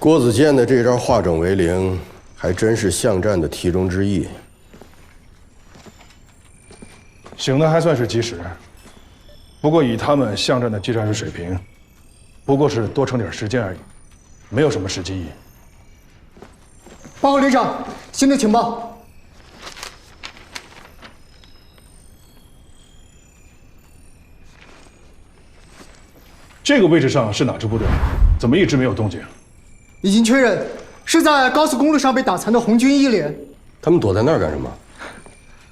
郭子健的这招化整为零，还真是巷战的题中之意。醒的还算是及时，不过以他们巷战的技战术水平，不过是多撑点时间而已，没有什么实际意义。报告连长，新的情报。 这个位置上是哪支部队？怎么一直没有动静？已经确认，是在高速公路上被打残的红军1连。他们躲在那儿干什么？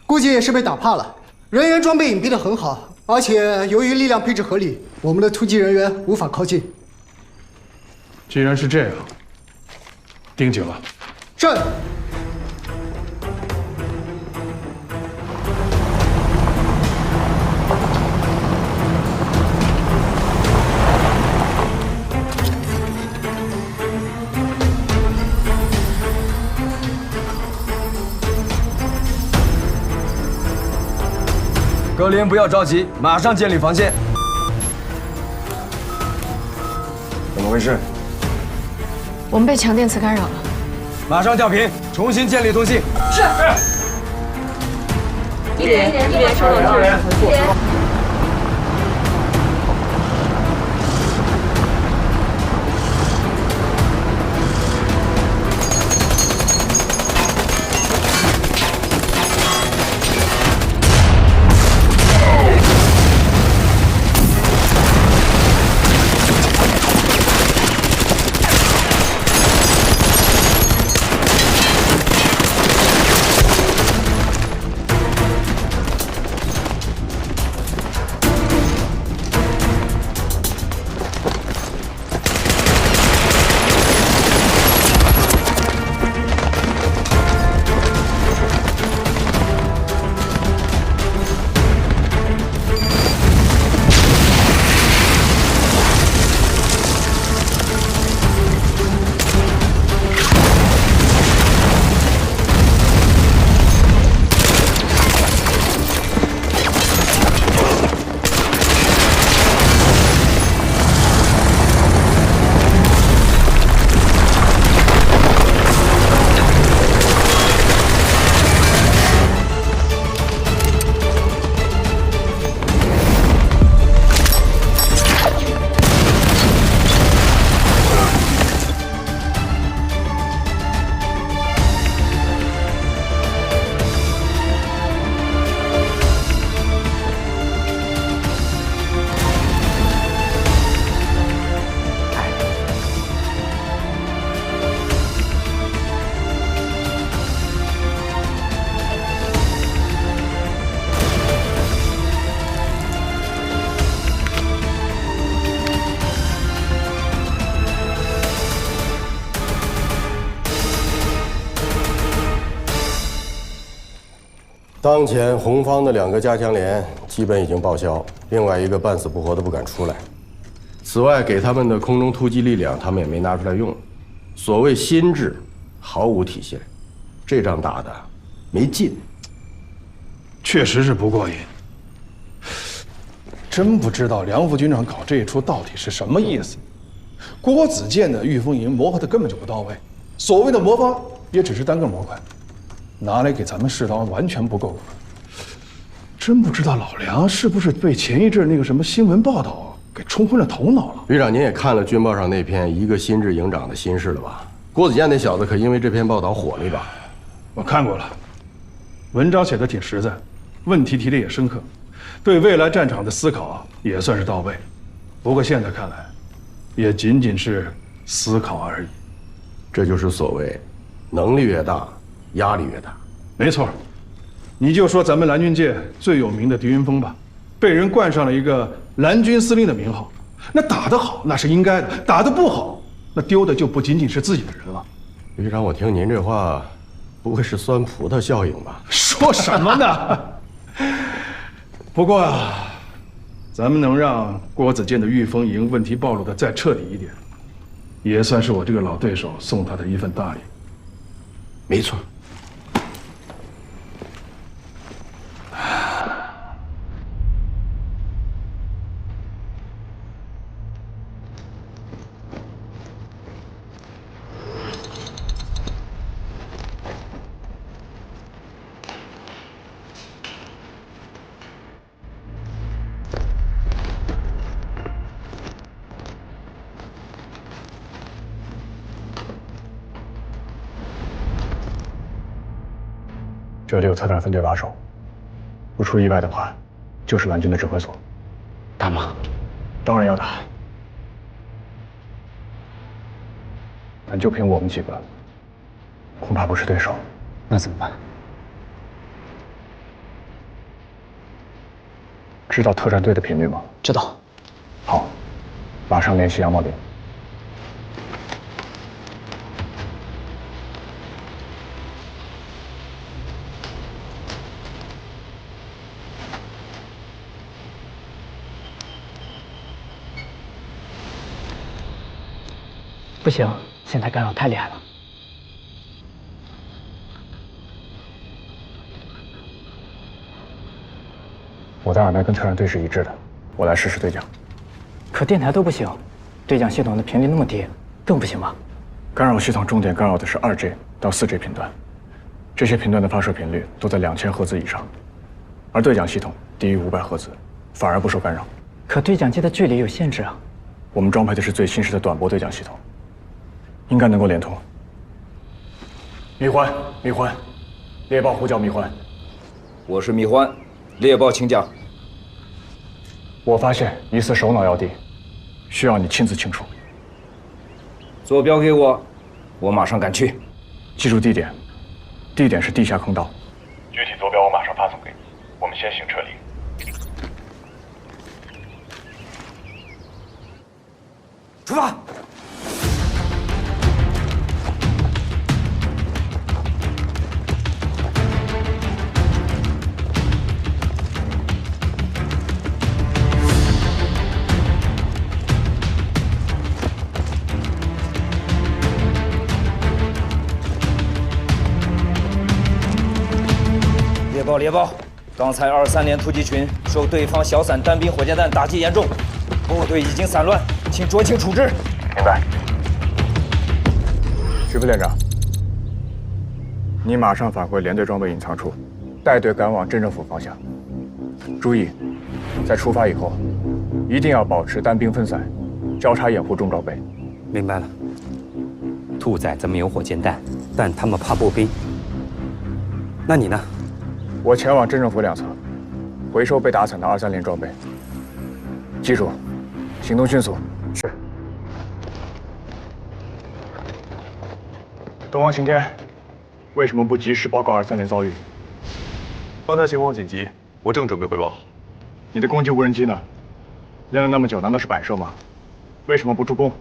估计也是被打怕了。人员装备隐蔽得很好，而且由于力量配置合理，我们的突击人员无法靠近。既然是这样，盯紧了。是。 各连不要着急，马上建立防线。怎么回事？我们被强电磁干扰了，马上调频，重新建立通信。是。一连收到救援回复。 当前红方的2个加强连基本已经报销，另外一个半死不活的不敢出来。此外，给他们的空中突击力量，他们也没拿出来用。所谓心智，毫无体现。这仗打的没劲，确实是不过瘾。真不知道梁副军长搞这一出到底是什么意思。郭子健的御风营磨合的根本就不到位，所谓的魔方也只是单个模块。 拿来给咱们试刀完全不够，真不知道老梁是不是被前一阵那个什么新闻报道给冲昏了头脑了。旅长，您也看了军报上那篇一个新制营长的心事了吧？郭子健那小子可因为这篇报道火了一把。我看过了，文章写的挺实在，问题提的也深刻，对未来战场的思考也算是到位。不过现在看来，也仅仅是思考而已。这就是所谓能力越大。 压力越大，没错。你就说咱们蓝军界最有名的狄云峰吧，被人冠上了一个蓝军司令的名号。那打得好那是应该的，打得不好，那丢的就不仅仅是自己的人了。旅长，我听您这话，不会是酸葡萄效应吧？说什么呢？不过啊，咱们能让郭子健的御风营问题暴露的再彻底一点，也算是我这个老对手送他的一份大礼。没错。这里有特战分队把守，不出意外的话，就是蓝军的指挥所。打吗？当然要打，但就凭我们几个，恐怕不是对手。那怎么办？知道特战队的频率吗？知道。好，马上联系杨茂林。不行，现在干扰太厉害了。我的耳麦跟特战队是一致的，我来试试对讲。可电台都不行，对讲系统的频率那么低，更不行吧？干扰系统重点干扰的是2G 到4G 频段，这些频段的发射频率都在2000赫兹以上，而对讲系统低于500赫兹，反而不受干扰。可对讲机的距离有限制啊。我们装配的是最新式的短波对讲系统，应该能够连通。蜜獾，蜜獾，猎豹呼叫蜜獾。我是蜜獾，猎豹请讲。我发现疑似首脑要地，需要你亲自清除。坐标给我，我马上赶去。记住地点，地点是地下坑道。具体坐标我马上发送给你。我们先行撤离。出发！猎豹，刚才23连突击群受对方小伞单兵火箭弹打击严重，部队已经散乱，请酌情处置。明白。徐副连长，你马上返回连队装备隐藏处，带队赶往镇政府方向。注意，在出发以后，一定要保持单兵分散，交叉掩护重装备。明白了。兔崽子没有火箭弹，但他们怕步兵。那你呢？我前往镇政府2侧，回收被打散的23连装备。记住，行动迅速。是。东王刑天，为什么不及时报告23连遭遇？方才情况紧急，我正准备汇报。你的攻击无人机呢？练了那么久，难道是摆设吗？为什么不助攻？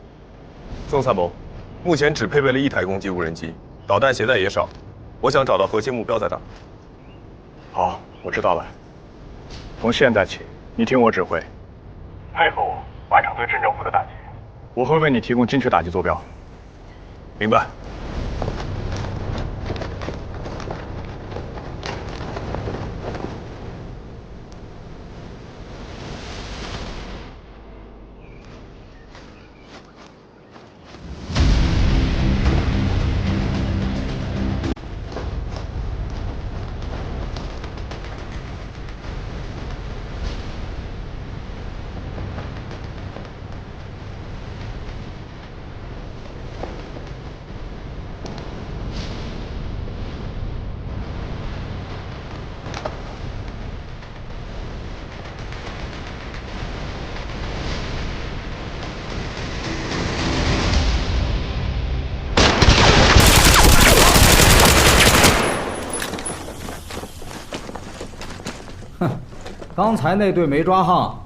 宋参谋，目前只配备了1台攻击无人机，导弹携带也少，我想找到核心目标再打。好，我知道了。从现在起，你听我指挥，配合我完成对镇政府的打击。我会为你提供精确打击坐标。明白。刚才那队没抓上，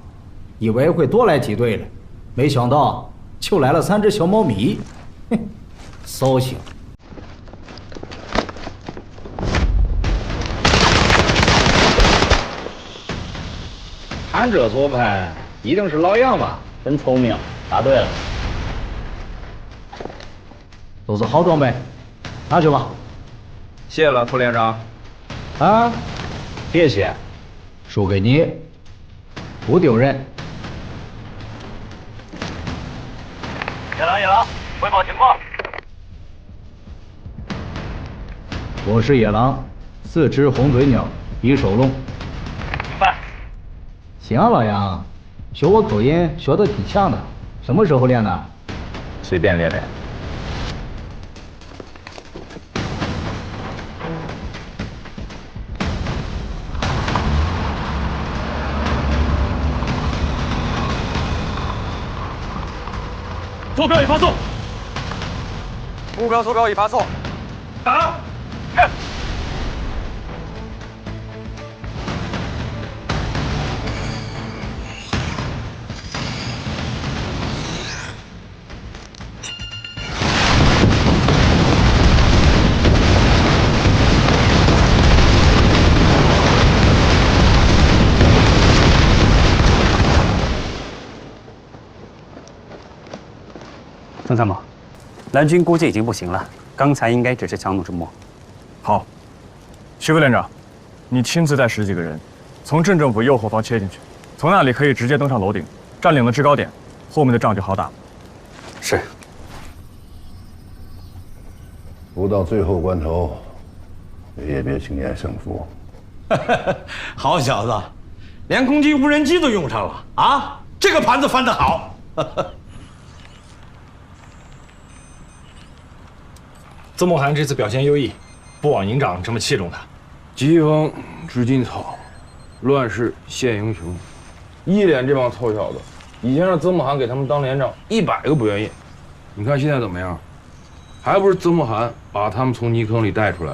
以为会多来几队了，没想到就来了3只小猫咪，哼，骚性。看这做派，一定是老杨吧？真聪明，答对了。都是好装备，拿去吧。谢了，副连长。啊，别谢。输给你，不丢人。野狼，汇报情况。我是野狼，4只红嘴鸟，1手龙。明白。行啊，老杨，学我口音学得挺像的，什么时候练的？随便练练。坐标已发送。目标坐标已发送。打！曾参谋，蓝军估计已经不行了，刚才应该只是强弩之末。好，徐副连长，你亲自带10几个人，从镇政府右后方切进去，从那里可以直接登上楼顶，占领了制高点，后面的仗就好打。是。不到最后关头，也别轻言胜负。好小子，连攻击无人机都用上了啊！这个盘子翻得好。曾梦涵这次表现优异，不枉营长这么器重他。疾风知劲草，乱世现英雄。一连这帮臭小子，以前让曾梦涵给他们当连长，100个不愿意。你看现在怎么样？还不是曾梦涵把他们从泥坑里带出来。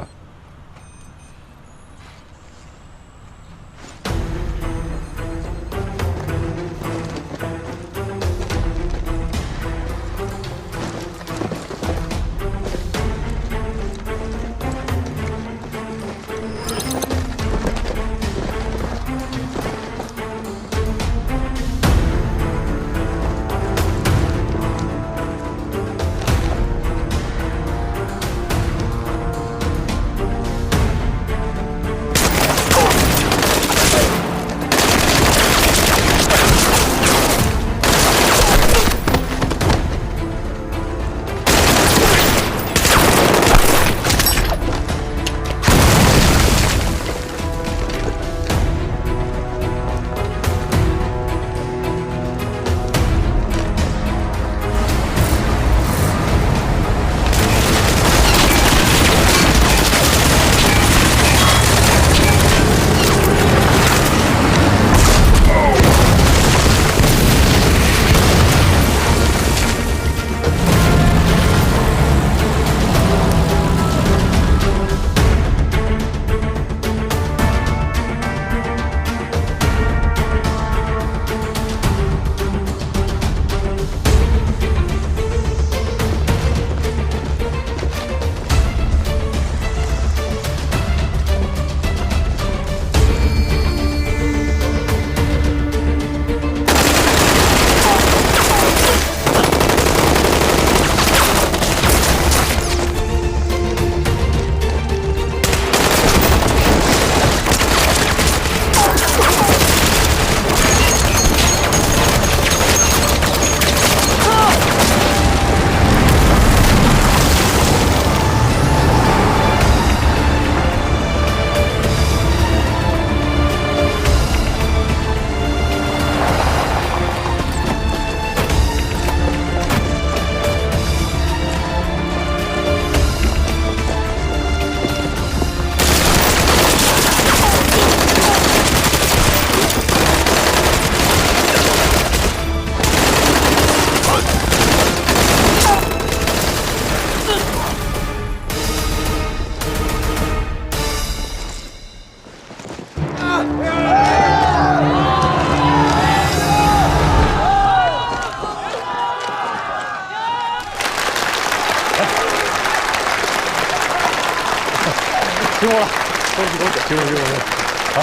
辛苦了，辛苦。好。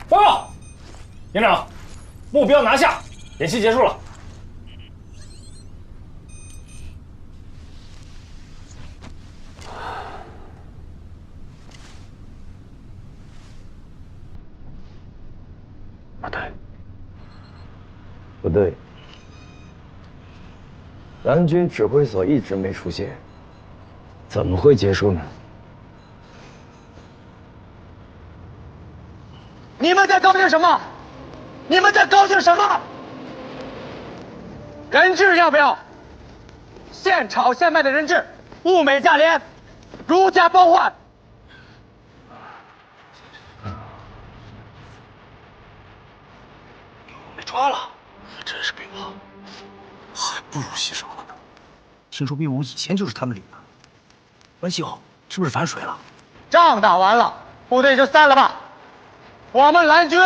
报告，营长，目标拿下，演习结束了。不对，蓝军指挥所一直没出现，怎么会结束呢？你们在高兴什么？你们在高兴什么？人质要不要？现炒现卖的人质，物美价廉，如价包换。没冲抓了，真是病了，还不如牺牲了呢。听说兵王以前就是他们领的，关系好，是不是反水了？仗打完了，部队就散了吧。我们蓝军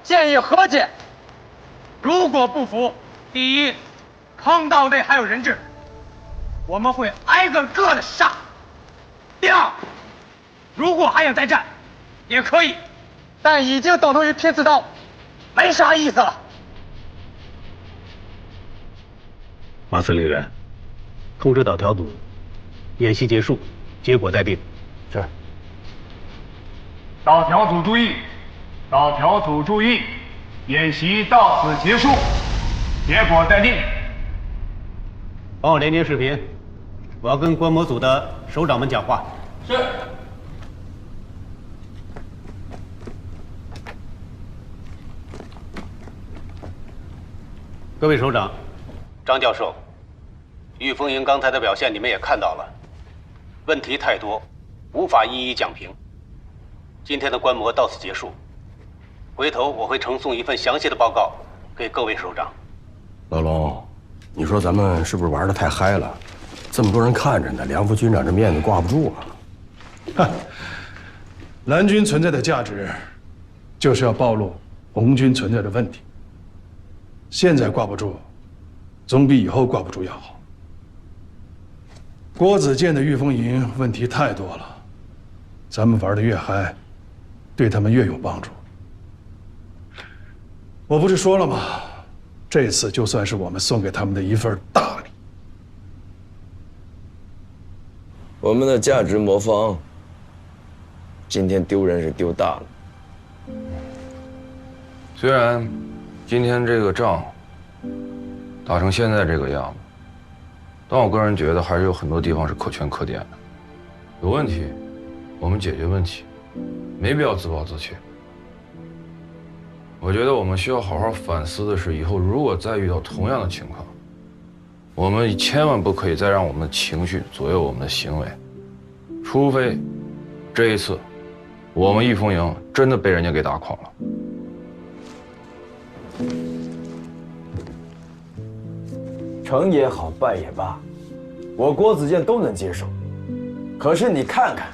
建议和解。如果不服，第一，坑道内还有人质，我们会挨个的杀。第二，如果还想再战，也可以，但已经等同于拼刺刀，没啥意思了。马司令员，通知导条组，演习结束，结果待定。是。导条组注意，导条组注意，演习到此结束，结果待定。帮我连接视频，我要跟观摩组的首长们讲话。是。各位首长，张教授，御风营刚才的表现你们也看到了，问题太多，无法一一讲评。今天的观摩到此结束，回头我会呈送一份详细的报告给各位首长。老龙，你说咱们是不是玩得太嗨了？这么多人看着呢，梁副军长这面子挂不住啊！哈，蓝军存在的价值，就是要暴露红军存在的问题。现在挂不住，总比以后挂不住要好。郭子健的御风营问题太多了，咱们玩得越嗨，对他们越有帮助。我不是说了吗？这次就算是我们送给他们的一份大礼。我们的价值魔方，今天丢人是丢大了。虽然今天这个仗打成现在这个样子，但我个人觉得还是有很多地方是可圈可点的。有问题，我们解决问题，没必要自暴自弃。我觉得我们需要好好反思的是，以后如果再遇到同样的情况，我们千万不可以再让我们的情绪左右我们的行为，除非这一次我们御风营真的被人家给打垮了。成也好，败也罢，我郭子健都能接受。可是你看看，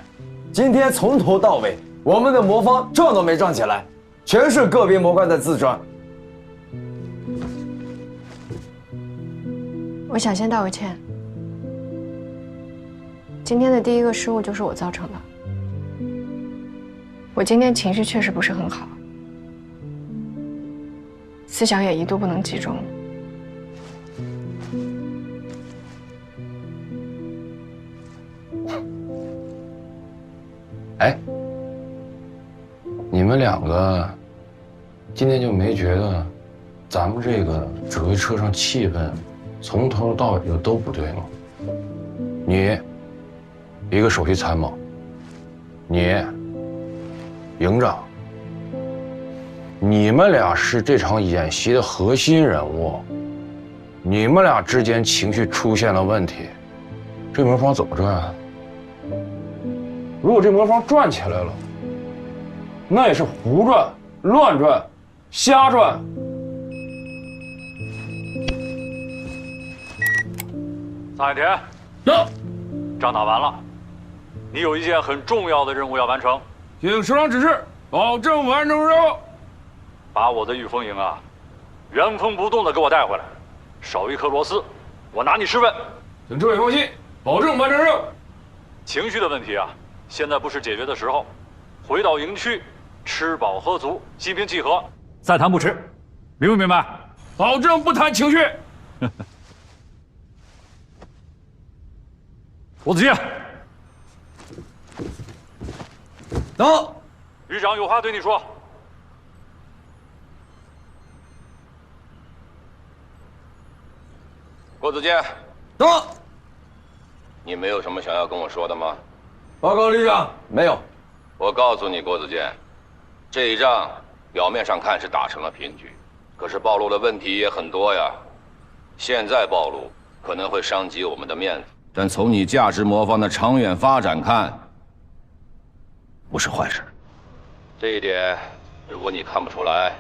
今天从头到尾，我们的魔方转都没转起来，全是个别魔怪在自转。我想先道个歉，今天的第一个失误就是我造成的。我今天情绪确实不是很好，思想也一度不能集中。哎，你们两个今天就没觉得咱们这个指挥车上气氛从头到尾就都不对吗？你一个首席参谋，你营长，你们俩是这场演习的核心人物，你们俩之间情绪出现了问题，这魔方怎么转啊？如果这魔方转起来了，那也是胡转、乱转、瞎转。桑海田，到。仗打完了，你有一件很重要的任务要完成。请首长指示，保证完成任务。把我的御风营啊，原封不动的给我带回来，少一颗螺丝，我拿你试问。请诸位放心，保证完成任务。情绪的问题啊，现在不是解决的时候，回到营区，吃饱喝足，心平气和，再谈不迟。明不明白？保证不谈情绪。郭子健，到。旅长有话对你说。郭子健，到。你没有什么想要跟我说的吗？报告旅长，没有。我告诉你，郭子健，这一仗表面上看是打成了平局，可是暴露的问题也很多呀。现在暴露可能会伤及我们的面子，但从你价值魔方的长远发展看，不是坏事。这一点，如果你看不出来，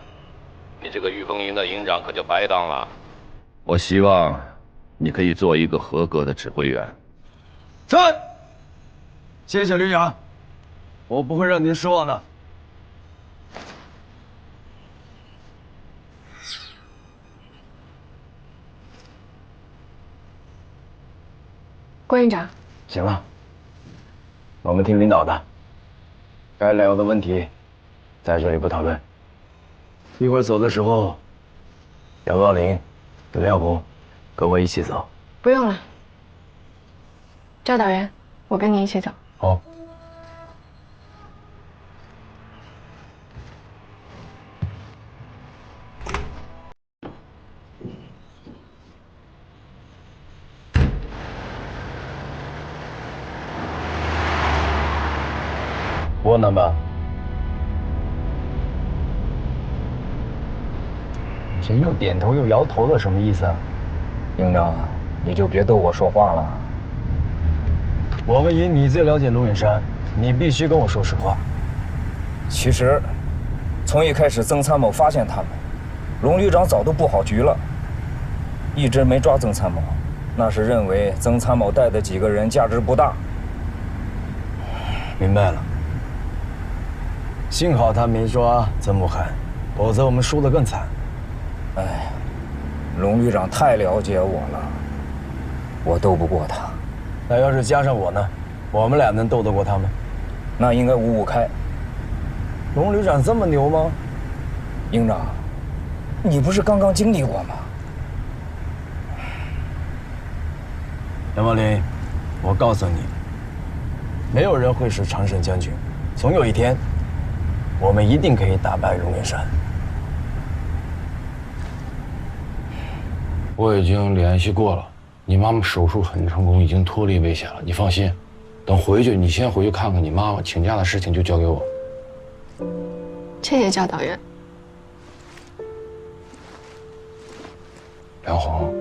你这个御风营的营长可就白当了。我希望你可以做一个合格的指挥员。在，谢谢旅长，我不会让您失望的。郭营长，行了，我们听领导的，该聊的问题在这里不讨论。一会儿走的时候，姚高林、廖红跟我一起走。不用了。赵导员，我跟你一起走。好。窝囊吧？这又点头又摇头的，什么意思啊？营长，你就别逗我说话了。我们以你最了解龙眼山，你必须跟我说实话。其实，从一开始曾参谋发现他们，龙旅长早都布好局了，一直没抓曾参谋，那是认为曾参谋带的几个人价值不大。明白了。幸好他没抓曾慕寒，否则我们输得更惨。哎呀，龙旅长太了解我了，我斗不过他。那要是加上我呢？我们俩能斗得过他们？那应该五五开。龙旅长这么牛吗？营长，你不是刚刚经历过吗？杨茂林，我告诉你，没有人会是常胜将军，总有一天，我们一定可以打败龙眼山。我已经联系过了，你妈妈手术很成功，已经脱离危险了。你放心，等回去，你先回去看看你妈妈，请假的事情就交给我。谢谢教导员。梁红，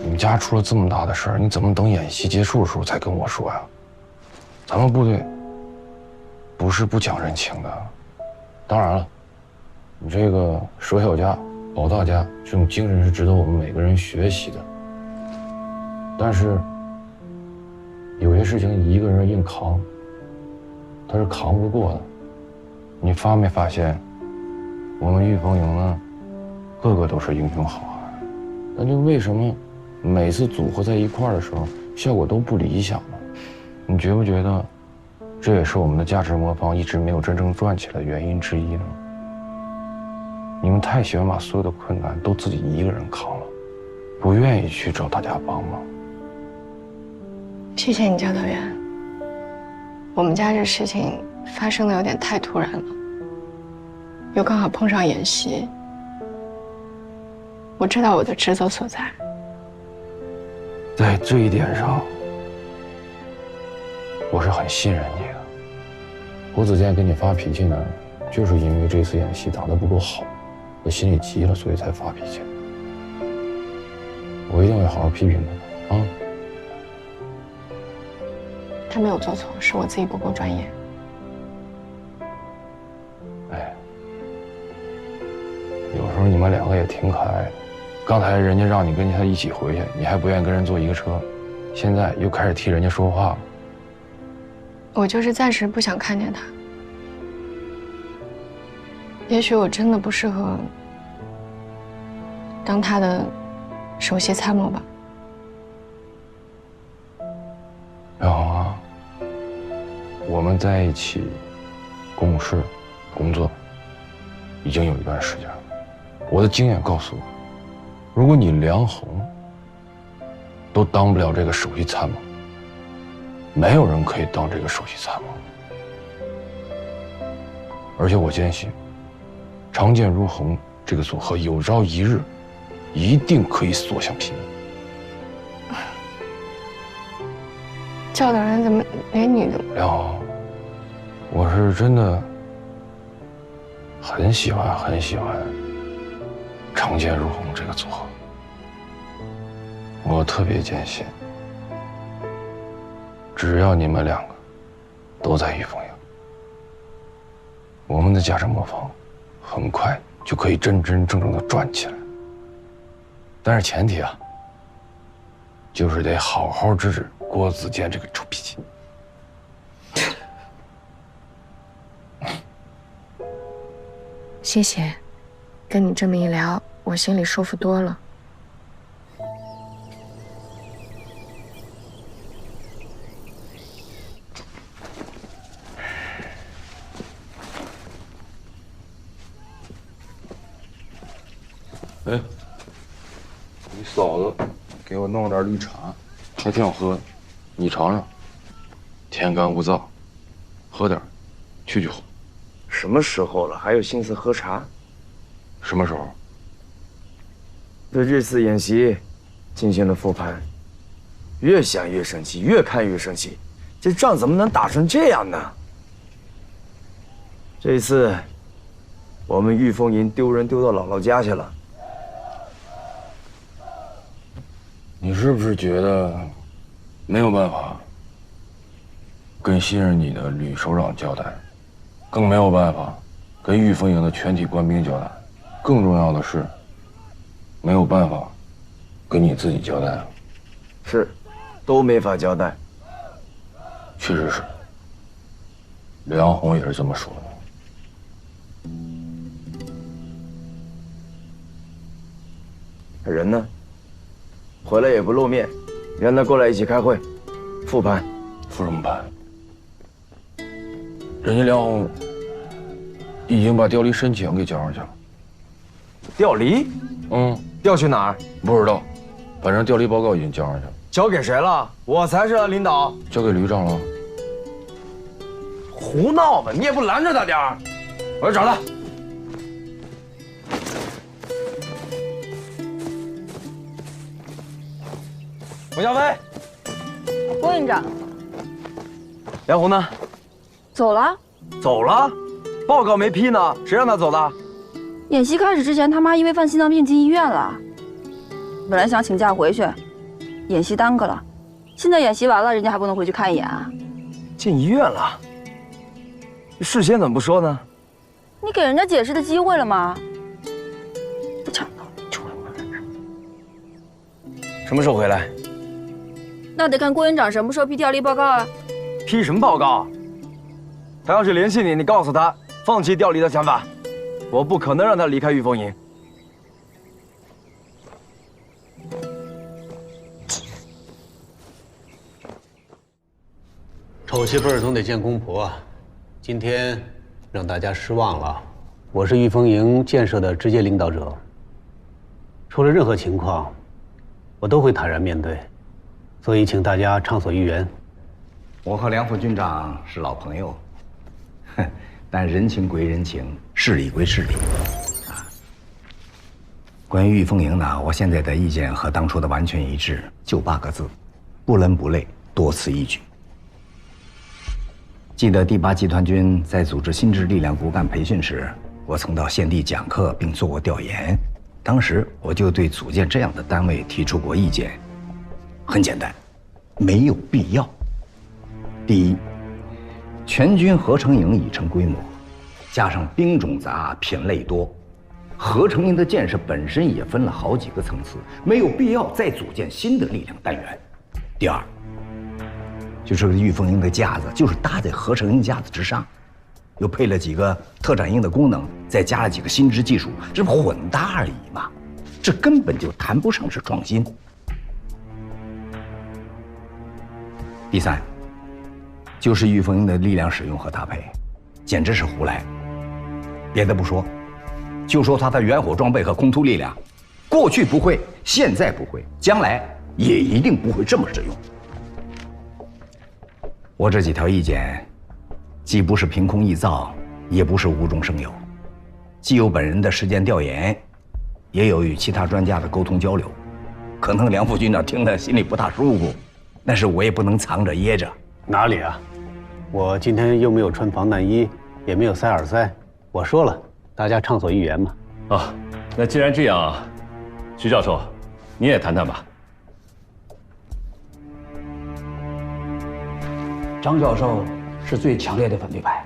你们家出了这么大的事儿，你怎么等演习结束的时候才跟我说呀？咱们部队不是不讲人情的。当然了，你这个舍小家保大家这种精神是值得我们每个人学习的。但是有些事情一个人硬扛，他是扛不过的。你发没发现，我们御风营呢，个个都是英雄好汉，但就为什么每次组合在一块儿的时候，效果都不理想呢？你觉不觉得，这也是我们的价值魔方一直没有真正转起来的原因之一呢？你们太喜欢把所有的困难都自己一个人扛了，不愿意去找大家帮忙。谢谢你，教导员。我们家这事情发生的有点太突然了，又刚好碰上演习。我知道我的职责所在。在这一点上，我是很信任你的。郭子健给你发脾气呢，就是因为这次演习打得不够好，我心里急了，所以才发脾气。我一定会好好批评他啊。他没有做错，是我自己不够专业。哎，有时候你们两个也挺可爱的。刚才人家让你跟他一起回去，你还不愿意跟人坐一个车，现在又开始替人家说话了。我就是暂时不想看见他。也许我真的不适合当他的首席参谋吧。梁红啊，我们在一起共事、工作已经有一段时间了。我的经验告诉我，如果你梁红都当不了这个首席参谋，没有人可以当这个首席参谋。而且我坚信，常见如虹这个组合有朝一日一定可以所向披靡。教导员怎么连你都……梁红，我是真的很喜欢常见如虹这个组合。我特别坚信，只要你们两个都在御风营，我们的价值魔方很快就可以真真正正的转起来。但是前提啊，就是得好好治治郭子健这个臭脾气。谢谢，跟你这么一聊，我心里舒服多了。哎，你嫂子给我弄了点绿茶，还挺好喝的，你尝尝。天干物燥，喝点，去火。什么时候了，还有心思喝茶？什么时候？对这次演习进行了复盘，越想越生气，越看越生气。这仗怎么能打成这样呢？这次我们御风营丢人丢到姥姥家去了。你是不是觉得没有办法跟信任你的吕首长交代，更没有办法跟御风营的全体官兵交代，更重要的是没有办法跟你自己交代？是，都没法交代。确实是，梁红也是这么说的。人呢？回来也不露面，让他过来一起开会，复盘。复什么盘？人家梁红已经把调离申请给交上去了。调离？调去哪儿？不知道，反正调离报告已经交上去了。交给谁了？我才是领导。交给旅长了。胡闹吧！你也不拦着他点儿。我要找他。冯小飞，郭院长，梁红呢？走了。走了？报告没批呢，谁让他走的？演习开始之前，他妈因为犯心脏病进医院了。本来想请假回去，演习耽搁了。现在演习完了，人家还不能回去看一眼啊？进医院了？事先怎么不说呢？你给人家解释的机会了吗？不讲道理，什么时候回来？那得看郭院长什么时候批调离报告啊。批什么报告？他要是联系你，你告诉他放弃调离的想法。我不可能让他离开御风营。丑媳妇儿总得见公婆啊！今天让大家失望了。我是御风营建设的直接领导者，出了任何情况，我都会坦然面对，所以请大家畅所欲言。我和梁副军长是老朋友，但人情归人情，事理归事理啊。关于御风营呢，我现在的意见和当初的完全一致，就8个字：不伦不类，多此一举。记得第8集团军在组织新质力量骨干培训时，我曾到现地讲课并做过调研。当时我就对组建这样的单位提出过意见，很简单，没有必要。第一，全军合成营已成规模，加上兵种杂、品类多，合成营的建设本身也分了好几个层次，没有必要再组建新的力量单元。第二，就是御风营的架子就是搭在合成营架子之上，又配了几个特战营的功能，再加了几个新知技术，这不混搭而已嘛，这根本就谈不上是创新。第三，就是御风营的力量使用和搭配，简直是胡来。别的不说，就说它的远火装备和空突力量，过去不会，现在不会，将来也一定不会这么使用。我这几条意见，既不是凭空臆造，也不是无中生有，既有本人的实践调研，也有与其他专家的沟通交流。可能梁副军长听了心里不大舒服，但是我也不能藏着掖着。哪里啊？我今天又没有穿防弹衣，也没有塞耳塞。我说了，大家畅所欲言嘛。啊，那既然这样，徐教授，你也谈谈吧。张教授是最强烈的反对派，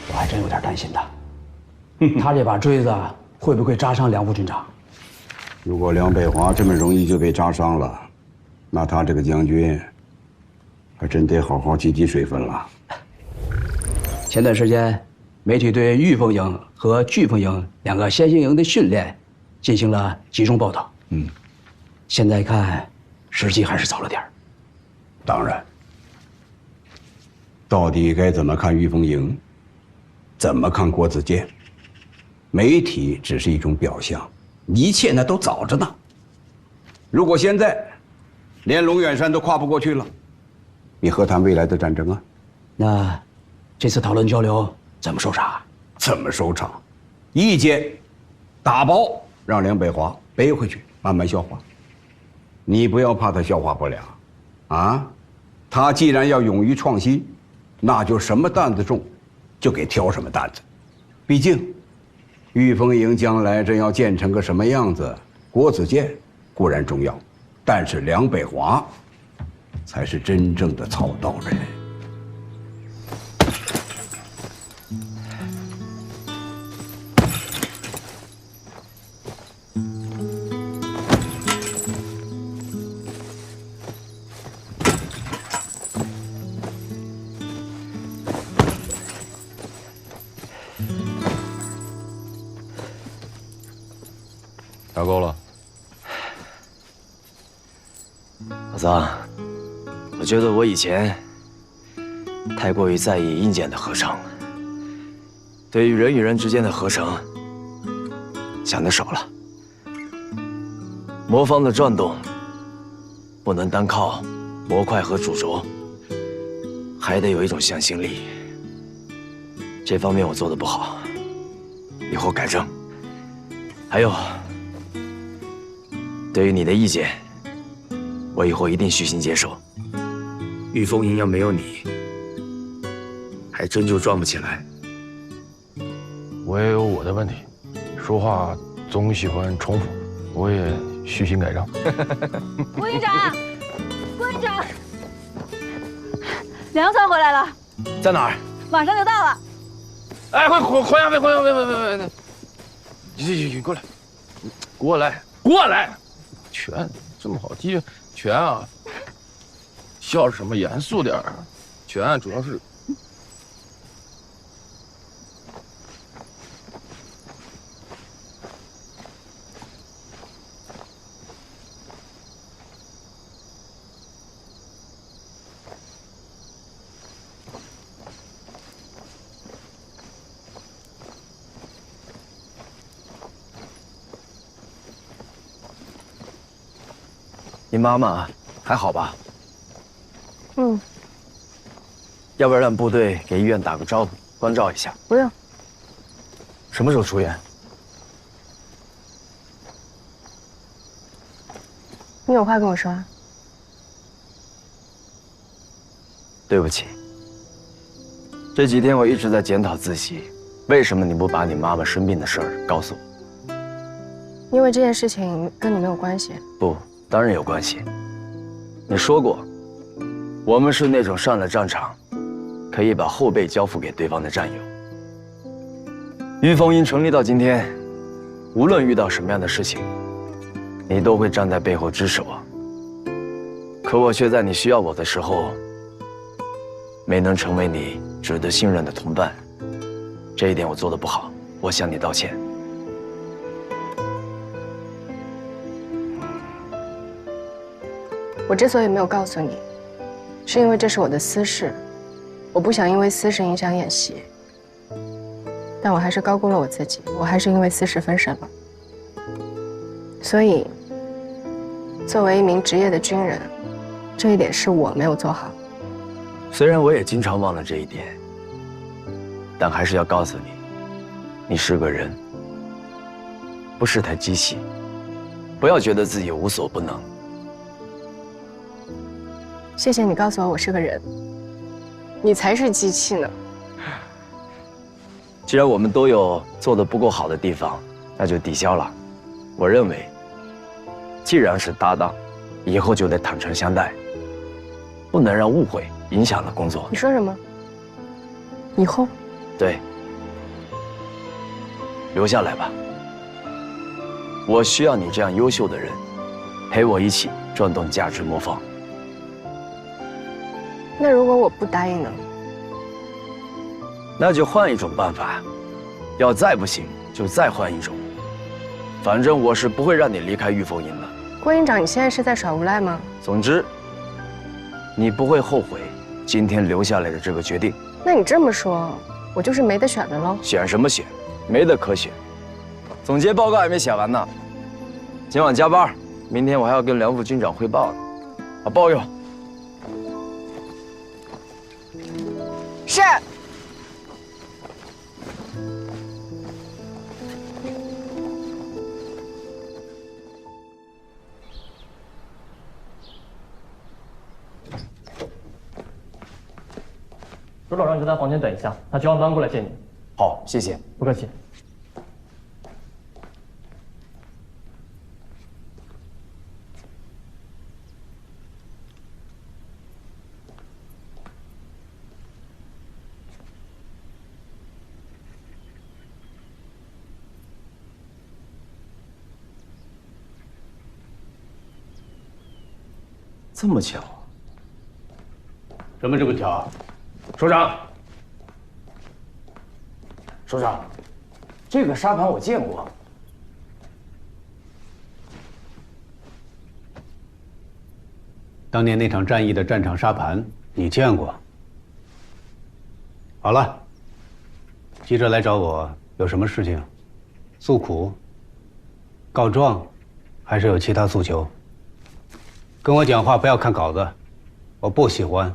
我还真有点担心他。他这把锥子会不会扎伤梁副军长？如果梁北华这么容易就被扎伤了，那他这个将军还真得好好积积水分了。前段时间，媒体对玉凤营和巨凤营两个先行营的训练进行了集中报道。现在看，时机还是早了点儿。当然，到底该怎么看玉凤营，怎么看郭子健？媒体只是一种表象，一切那都早着呢。如果现在连龙远山都跨不过去了，你何谈未来的战争啊？那这次讨论交流怎么收场？怎么收场？意见打包让梁北华背回去，慢慢消化。你不要怕他消化不了，啊，他既然要勇于创新，那就什么担子重，就给挑什么担子。毕竟，玉凤营将来真要建成个什么样子，郭子健固然重要，但是梁北华才是真正的操刀人。打够了。老张，我觉得我以前太过于在意硬件的合成，对于人与人之间的合成想得少了。魔方的转动不能单靠模块和主轴，还得有一种向心力。这方面我做得不好，以后改正。还有，对于你的意见，我以后一定虚心接受。玉凤营要没有你，还真就转不起来。我也有我的问题，说话总喜欢重复，我也虚心改正。郭营长，郭营长，粮仓回来了，在哪儿？马上就到了。哎，快回！你过来，过来！全这么好记，全啊！笑什么？严肃点儿。全主要是。你妈妈还好吧？嗯，要不要让部队给医院打个招呼，关照一下？不用。什么时候出院？你有话跟我说啊？对不起，这几天我一直在检讨自己，为什么你不把你妈妈生病的事儿告诉我？因为这件事情跟你没有关系。不。当然有关系。你说过，我们是那种上了战场，可以把后背交付给对方的战友。玉凤营成立到今天，无论遇到什么样的事情，你都会站在背后支持我。可我却在你需要我的时候，没能成为你值得信任的同伴。这一点我做得不好，我向你道歉。我之所以没有告诉你，是因为这是我的私事，我不想因为私事影响演习。但我还是高估了我自己，我还是因为私事分神了。所以，作为一名职业的军人，这一点是我没有做好。虽然我也经常忘了这一点，但还是要告诉你，你是个人，不是台机器，不要觉得自己无所不能。谢谢你告诉我是个人，你才是机器呢。既然我们都有做得不够好的地方，那就抵消了。我认为，既然是搭档，以后就得坦诚相待，不能让误会影响了工作。你说什么？以后？对。留下来吧。我需要你这样优秀的人，陪我一起转动价值魔方。那如果我不答应呢？那就换一种办法，要再不行就再换一种。反正我是不会让你离开御风营的。郭营长，你现在是在耍无赖吗？总之，你不会后悔今天留下来的这个决定。那你这么说，我就是没得选了喽？选什么选？没得可选。总结报告还没写完呢，今晚加班，明天我还要跟梁副军长汇报呢。啊，报用。是。首长让你在他房间等一下，他交完班过来见你。好，谢谢。不客气。这么巧？什么这么巧？首长，首长，这个沙盘我见过。当年那场战役的战场沙盘，你见过？好了，记者来找我有什么事情？诉苦、告状，还是有其他诉求？跟我讲话不要看稿子，我不喜欢。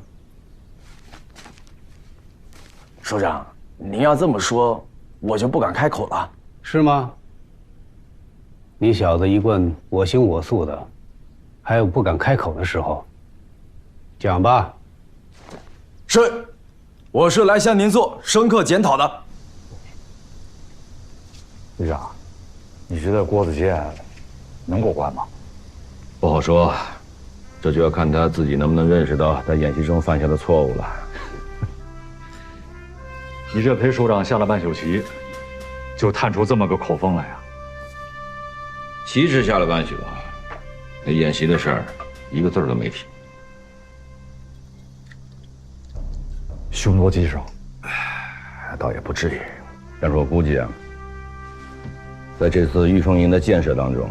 首长，您要这么说，我就不敢开口了。是吗？你小子一贯我行我素的，还有不敢开口的时候。讲吧。是，我是来向您做深刻检讨的。队长，你觉得郭子健能过关吗？不好说，这就要看他自己能不能认识到在演习中犯下的错误了。你这陪首长下了半宿棋，就探出这么个口风来啊？棋是下了半宿啊，那演习的事儿一个字都没提。凶多吉少，倒也不至于。但是我估计啊，在这次御风营的建设当中，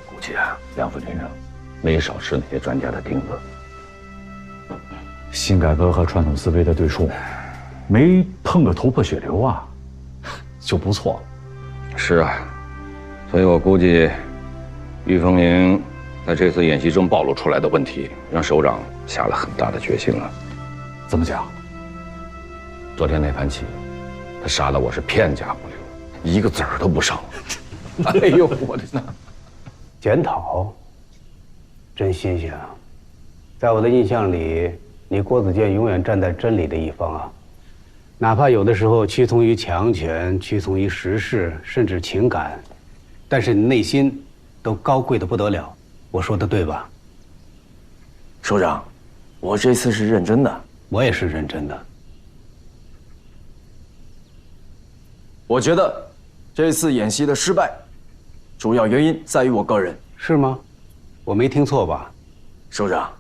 估计啊，梁副军长没少吃那些专家的钉子。新改革和传统思维的对冲，没碰个头破血流啊，就不错。是啊，所以我估计，御风营在这次演习中暴露出来的问题，让首长下了很大的决心了。怎么讲？昨天那盘棋，他杀的我是片甲不留，一个子儿都不剩。哎呦，我的那检讨，真新鲜啊！在我的印象里，你郭子健永远站在真理的一方啊，哪怕有的时候屈从于强权，屈从于时势，甚至情感，但是你内心都高贵的不得了。我说的对吧？首长，我这次是认真的。我也是认真的。我觉得这次演习的失败，主要原因在于我个人。是吗？我没听错吧？首长，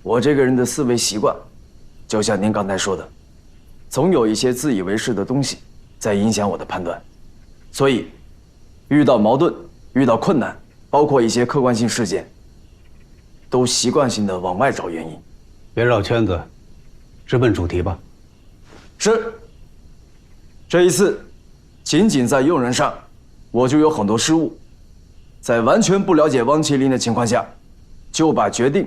我这个人的思维习惯，就像您刚才说的，总有一些自以为是的东西在影响我的判断，所以遇到矛盾、遇到困难，包括一些客观性事件，都习惯性的往外找原因。别绕圈子，直奔主题吧。是。这一次，仅仅在用人上，我就有很多失误。在完全不了解汪麒麟的情况下，就把决定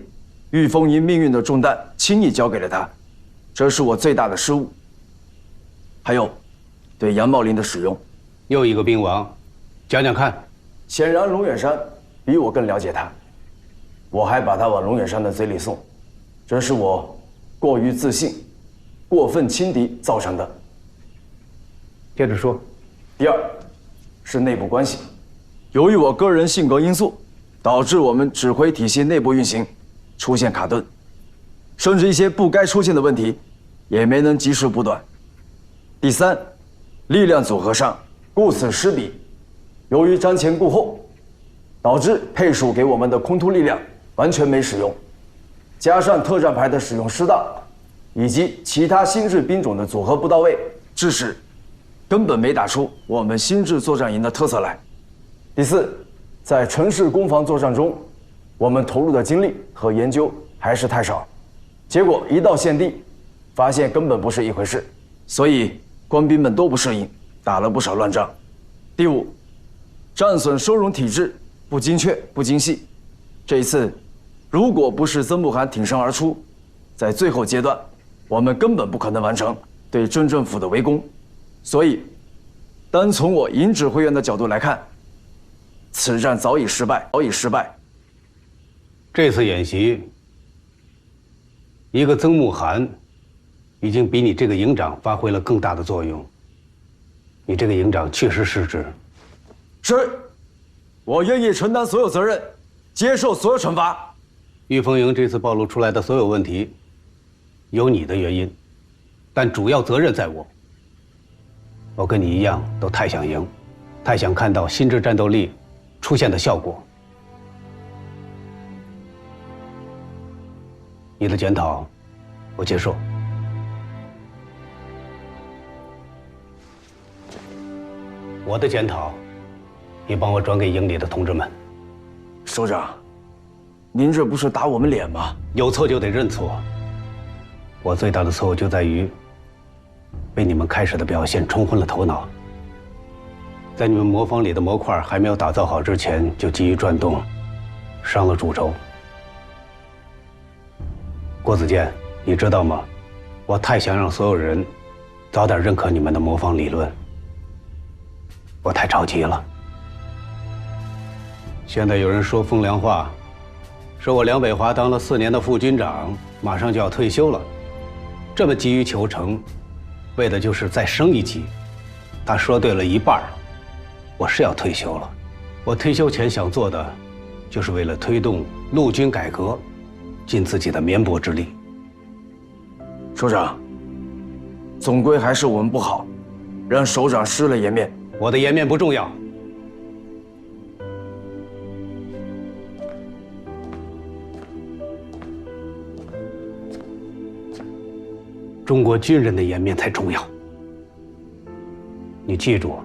御风营命运的重担轻易交给了他，这是我最大的失误。还有，对杨茂林的使用，又一个兵王，讲讲看。显然龙远山比我更了解他，我还把他往龙远山的嘴里送，这是我过于自信、过分轻敌造成的。接着说。第二，是内部关系，由于我个人性格因素，导致我们指挥体系内部运行出现卡顿，甚至一些不该出现的问题也没能及时补短。第三，力量组合上顾此失彼，由于瞻前顾后，导致配属给我们的空突力量完全没使用，加上特战排的使用失当，以及其他新制兵种的组合不到位，致使根本没打出我们新制作战营的特色来。第四，在城市攻防作战中，我们投入的精力和研究还是太少，结果一到现地，发现根本不是一回事，所以官兵们都不适应，打了不少乱仗。第五，战损收容体制不精确不精细，这一次如果不是曾慕涵挺身而出，在最后阶段，我们根本不可能完成对镇政府的围攻。所以，单从我营指挥员的角度来看，此战早已失败，早已失败。这次演习，一个曾慕涵已经比你这个营长发挥了更大的作用。你这个营长确实失职。是，我愿意承担所有责任，接受所有惩罚。御风营这次暴露出来的所有问题，有你的原因，但主要责任在我。我跟你一样，都太想赢，太想看到新制战斗力出现的效果。你的检讨，我接受。我的检讨，你帮我转给营里的同志们。首长，您这不是打我们脸吗？有错就得认错。我最大的错误就在于被你们开始的表现冲昏了头脑，在你们魔方里的模块还没有打造好之前就急于转动，伤了主轴。郭子健，你知道吗？我太想让所有人早点认可你们的魔方理论，我太着急了。现在有人说风凉话，说我梁北华当了4年的副军长，马上就要退休了，这么急于求成，为的就是再升一级。他说对了一半，我是要退休了。我退休前想做的，就是为了推动陆军改革，尽自己的绵薄之力。首长，总归还是我们不好，让首长失了颜面。我的颜面不重要。中国军人的颜面才重要。你记住，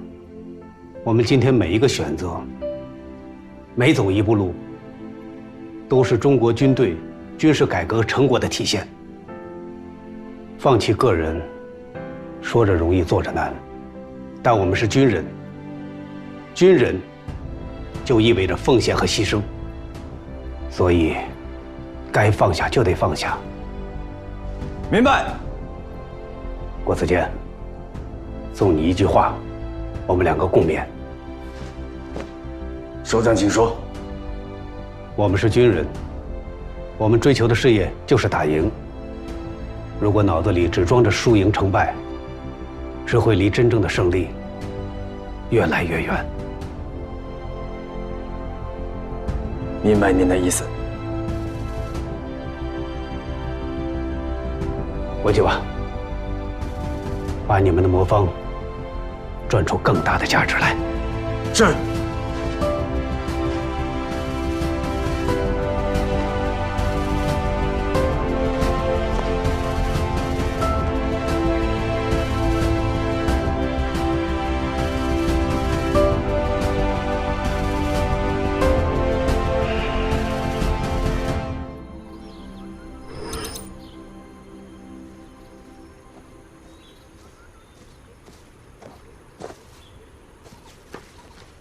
我们今天每一个选择，每走一步路，都是中国军队军事改革成果的体现。放弃个人，说着容易做着难，但我们是军人，军人就意味着奉献和牺牲，所以该放下就得放下。明白。郭子健，送你一句话，我们2个共勉。首长请说。我们是军人，我们追求的事业就是打赢。如果脑子里只装着输赢成败，只会离真正的胜利越来越远。明白您的意思。回去吧，把你们的魔方转出更大的价值来。是。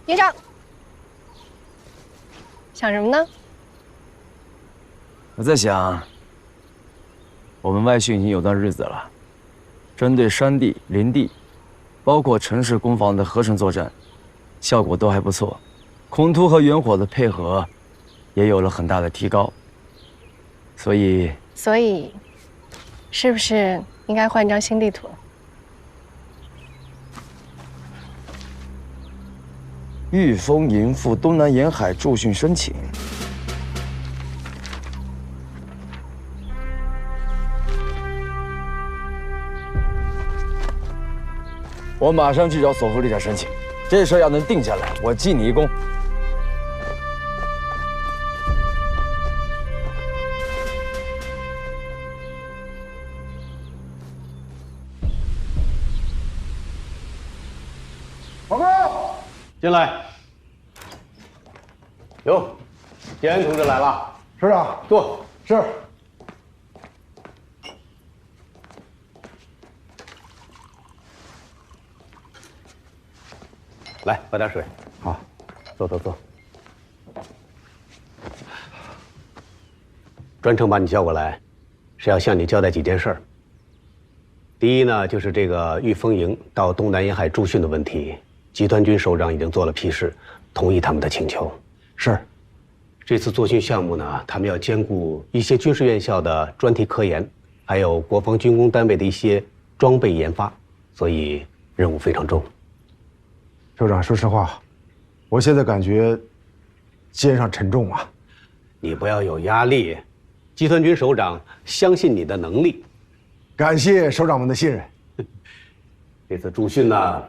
营长，想什么呢？我在想，我们外训已经有段日子了，针对山地、林地，包括城市攻防的合成作战，效果都还不错，空突和远火的配合也有了很大的提高。所以，是不是应该换张新地图了？御风营赴东南沿海驻训申请。我马上去找索福利长申请，这事要能定下来，我记你一功。报告，进来。哟，建安同志来了。师长，坐。是。来，喝点水。好，坐。专程把你叫过来，是要向你交代几件事儿。第一呢，就是这个御风营到东南沿海驻训的问题，集团军首长已经做了批示，同意他们的请求。是。这次作训项目呢，他们要兼顾一些军事院校的专题科研，还有国防军工单位的一些装备研发，所以任务非常重。首长，说实话，我现在感觉肩上沉重啊。你不要有压力，集团军首长相信你的能力。感谢首长们的信任。这次驻训呢，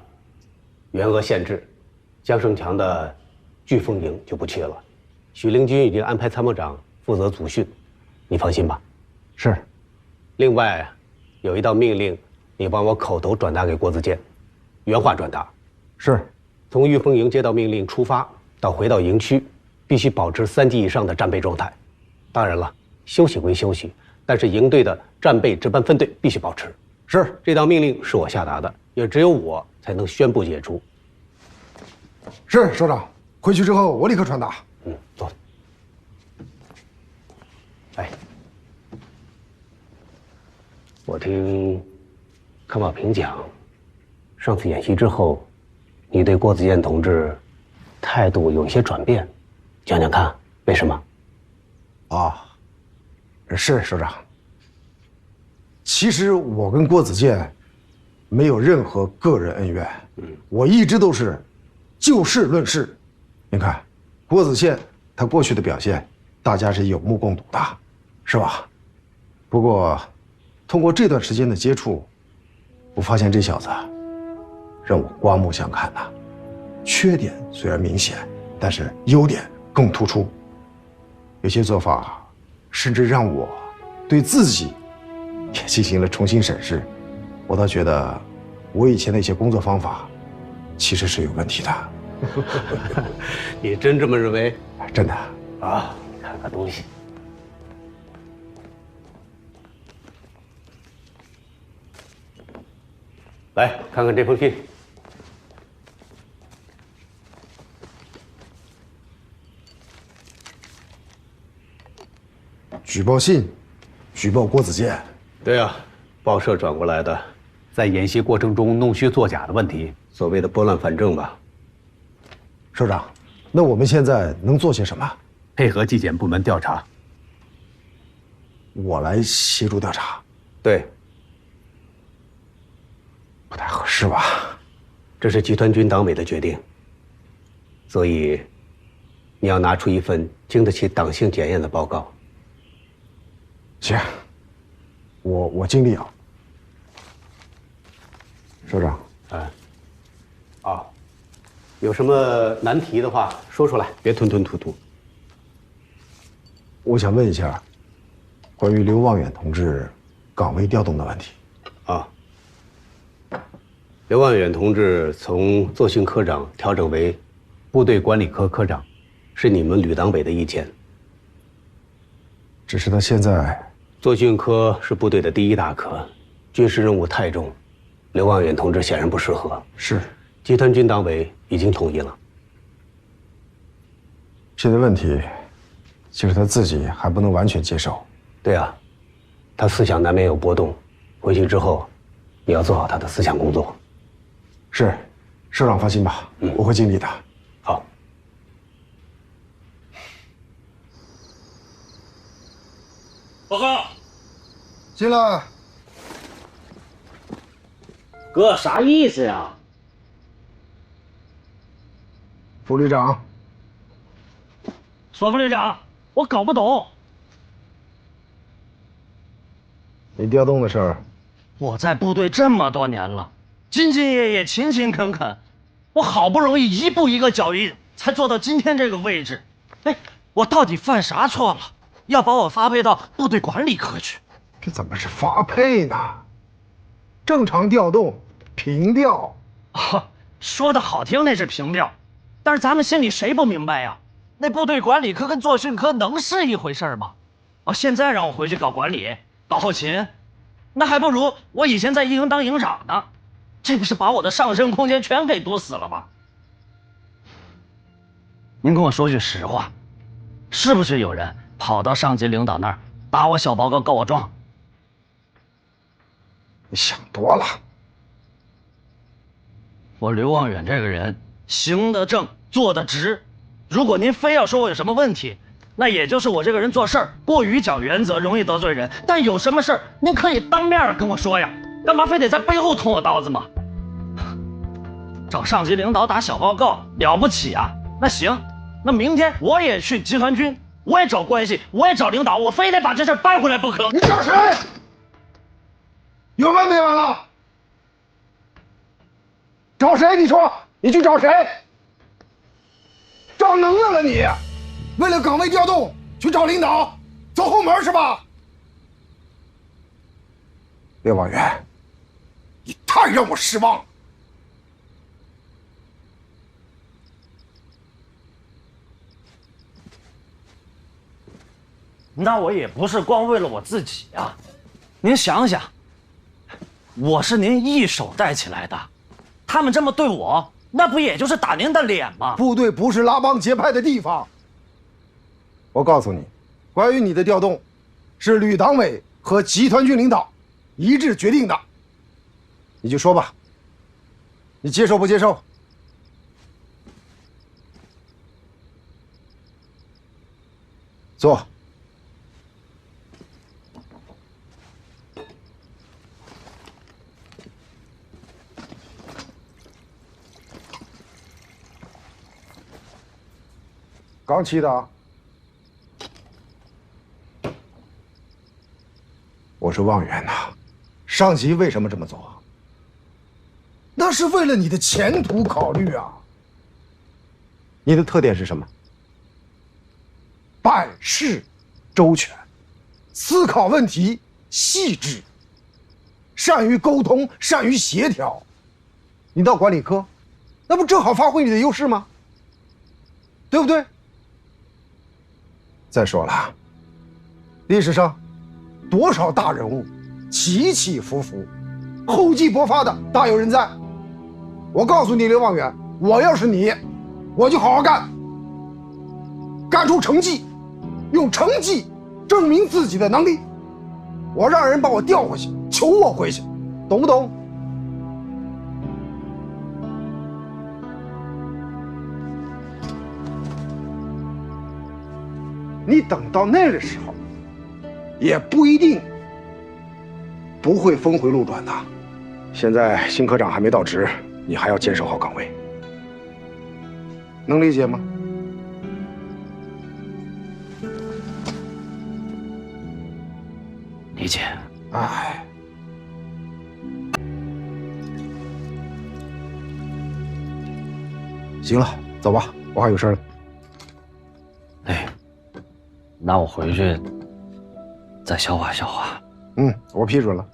员额限制，江胜强的飓风营就不去了。许灵军已经安排参谋长负责组训，你放心吧。是。另外，有一道命令，你帮我口头转达给郭子健，原话转达。是。从御风营接到命令出发到回到营区，必须保持3级以上的战备状态。当然了，休息归休息，但是营队的战备值班分队必须保持。是。这道命令是我下达的，也只有我才能宣布解除。是，首长。回去之后我立刻传达。坐。哎，我听康宝平讲，上次演习之后，你对郭子健同志态度有一些转变，讲讲看为什么？是首长。其实我跟郭子健没有任何个人恩怨，我一直都是就事论事。您看，郭子健他过去的表现，大家是有目共睹的，是吧？不过，通过这段时间的接触，我发现这小子让我刮目相看呐。缺点虽然明显，但是优点更突出。有些做法，甚至让我对自己也进行了重新审视。我倒觉得，我以前的一些工作方法，其实是有问题的。你真这么认为？真的啊！看看东西。来看看这封信。举报信，举报郭子健。对啊，报社转过来的，在演习过程中弄虚作假的问题，所谓的拨乱反正吧。首长，那我们现在能做些什么？配合纪检部门调查。我来协助调查。对。不太合适吧？这是集团军党委的决定，所以你要拿出一份经得起党性检验的报告。行，我尽力啊。首长。有什么难题的话说出来，别吞吞吐吐。我想问一下，关于刘望远同志岗位调动的问题。刘望远同志从作训科长调整为部队管理科科长，是你们旅党委的意见。只是他现在作训科是部队的第1大科，军事任务太重，刘望远同志显然不适合。是。集团军党委已经同意了。现在问题就是他自己还不能完全接受。对啊，他思想难免有波动，回去之后，你要做好他的思想工作。是，首长放心吧，我会尽力的。好。报告。进来。哥，啥意思呀？副旅长，索副旅长，我搞不懂。你调动的事儿，我在部队这么多年了，兢兢业业、勤勤恳恳，我好不容易一步一个脚印才做到今天这个位置。哎，我到底犯啥错了？要把我发配到部队管理科去？这怎么是发配呢？正常调动，平调。说的好听那是平调，但是咱们心里谁不明白呀？那部队管理科跟作训科能是一回事吗？现在让我回去搞管理、搞后勤，那还不如我以前在一营当营长呢。这不是把我的上升空间全给堵死了吗？您跟我说句实话，是不是有人跑到上级领导那儿打我小报告告我状？你想多了。我刘望远这个人行得正，坐得直。如果您非要说我有什么问题，那也就是我这个人做事儿过于讲原则，容易得罪人。但有什么事儿您可以当面跟我说呀，干嘛非得在背后捅我刀子嘛？找上级领导打小报告了不起啊？那行，那明天我也去集团军，我也找关系，我也找领导，我非得把这事搬回来不可。你找谁？有完没完了？找谁？你说，你去找谁？找能耐了你！为了岗位调动去找领导，走后门是吧？刘望远，你太让我失望了。那我也不是光为了我自己啊！您想想，我是您一手带起来的，他们这么对我，那不也就是打您的脸吗？部队不是拉帮结派的地方。我告诉你，关于你的调动，是旅党委和集团军领导一致决定的。你就说吧，你接受不接受？坐。刚起的啊。我是望远呐，上级为什么这么做？那是为了你的前途考虑啊。你的特点是什么？办事周全，思考问题细致，善于沟通，善于协调。你到管理科，那不正好发挥你的优势吗？对不对？再说了，历史上多少大人物起起伏伏，厚积薄发的大有人在。我告诉你，刘望远，我要是你，我就好好干，干出成绩，用成绩证明自己的能力。我让人把我调回去，求我回去，懂不懂？你等到那个时候，也不一定不会峰回路转的。现在新科长还没到职，你还要坚守好岗位，能理解吗？理解。哎，行了，走吧，我还有事呢。哎，那我回去再消化消化。我批准了。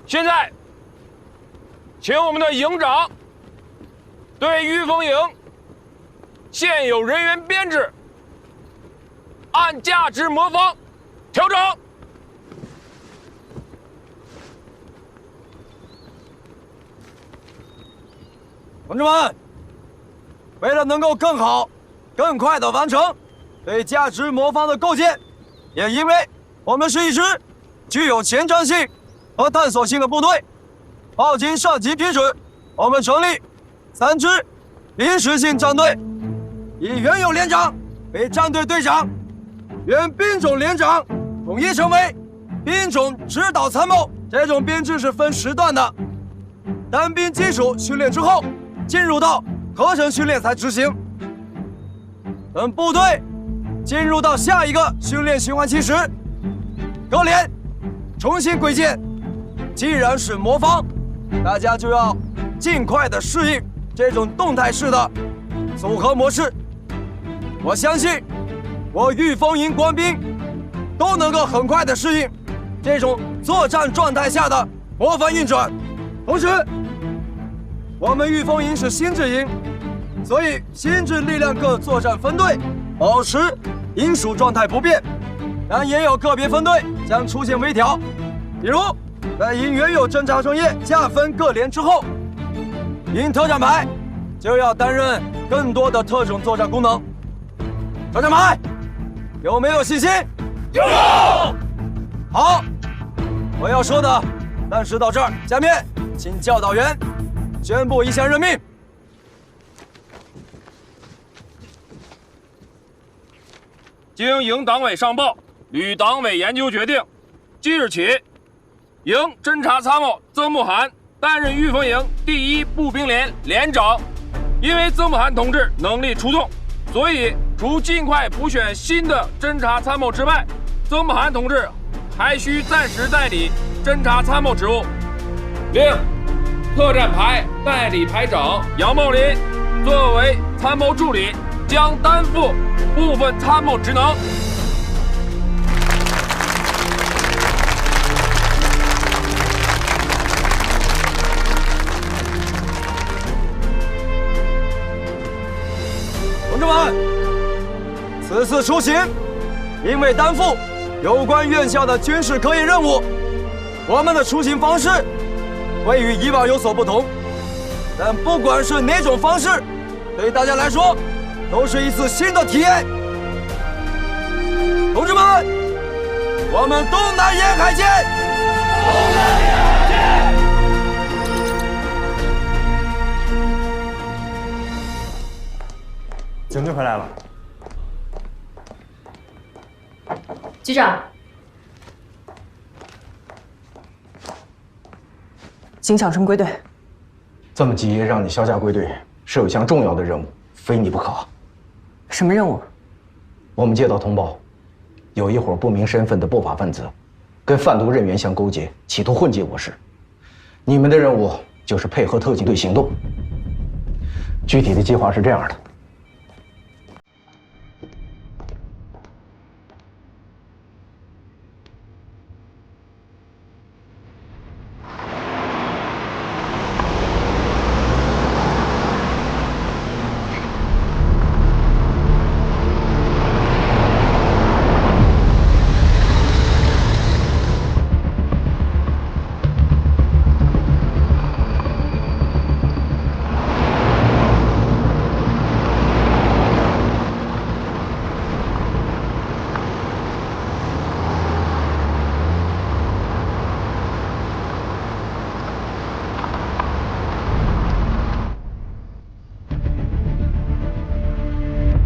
现在，请我们的营长对御风营现有人员编制按价值魔方调整。同志们，为了能够更好、更快地完成对价值魔方的构建，也因为我们是一支具有前瞻性和探索性的部队，报经上级批准，我们成立3支临时性战队，以原有连长为战队队长，原兵种连长统一成为兵种指导参谋。这种编制是分时段的，单兵基础训练之后，进入到合成训练才执行。等部队进入到下一个训练循环期时，各连重新归建。既然是魔方，大家就要尽快的适应这种动态式的组合模式。我相信我御风营官兵都能够很快的适应这种作战状态下的魔方运转。同时，我们御风营是新制营，所以新制力量各作战分队保持营属状态不变，但也有个别分队将出现微调，比如在营原有侦察专业加分各连之后，营特战排就要担任更多的特种作战功能。特战排有没有信心？有。好，我要说的暂时到这儿，下面请教导员宣布一项任命。经营党委上报，旅党委研究决定，即日起，营侦察参谋曾慕涵担任御风营第1步兵连连长。因为曾慕涵同志能力出众，所以除尽快补选新的侦察参谋之外，曾慕涵同志还需暂时代理侦察参谋职务。另，特战排代理排长杨茂林作为参谋助理，将担负部分参谋职能。同志们，此次出行，因为担负有关院校的军事科研任务，我们的出行方式会与以往有所不同。但不管是哪种方式，对大家来说都是一次新的体验。同志们，我们东南沿海见！东南沿海见！警队回来了。局长，请小生归队。这么急让你销假归队，是有一项重要的任务，非你不可。什么任务？我们接到通报，有一伙不明身份的不法分子，跟贩毒人员相勾结，企图混进我市。你们的任务就是配合特警队行动。具体的计划是这样的。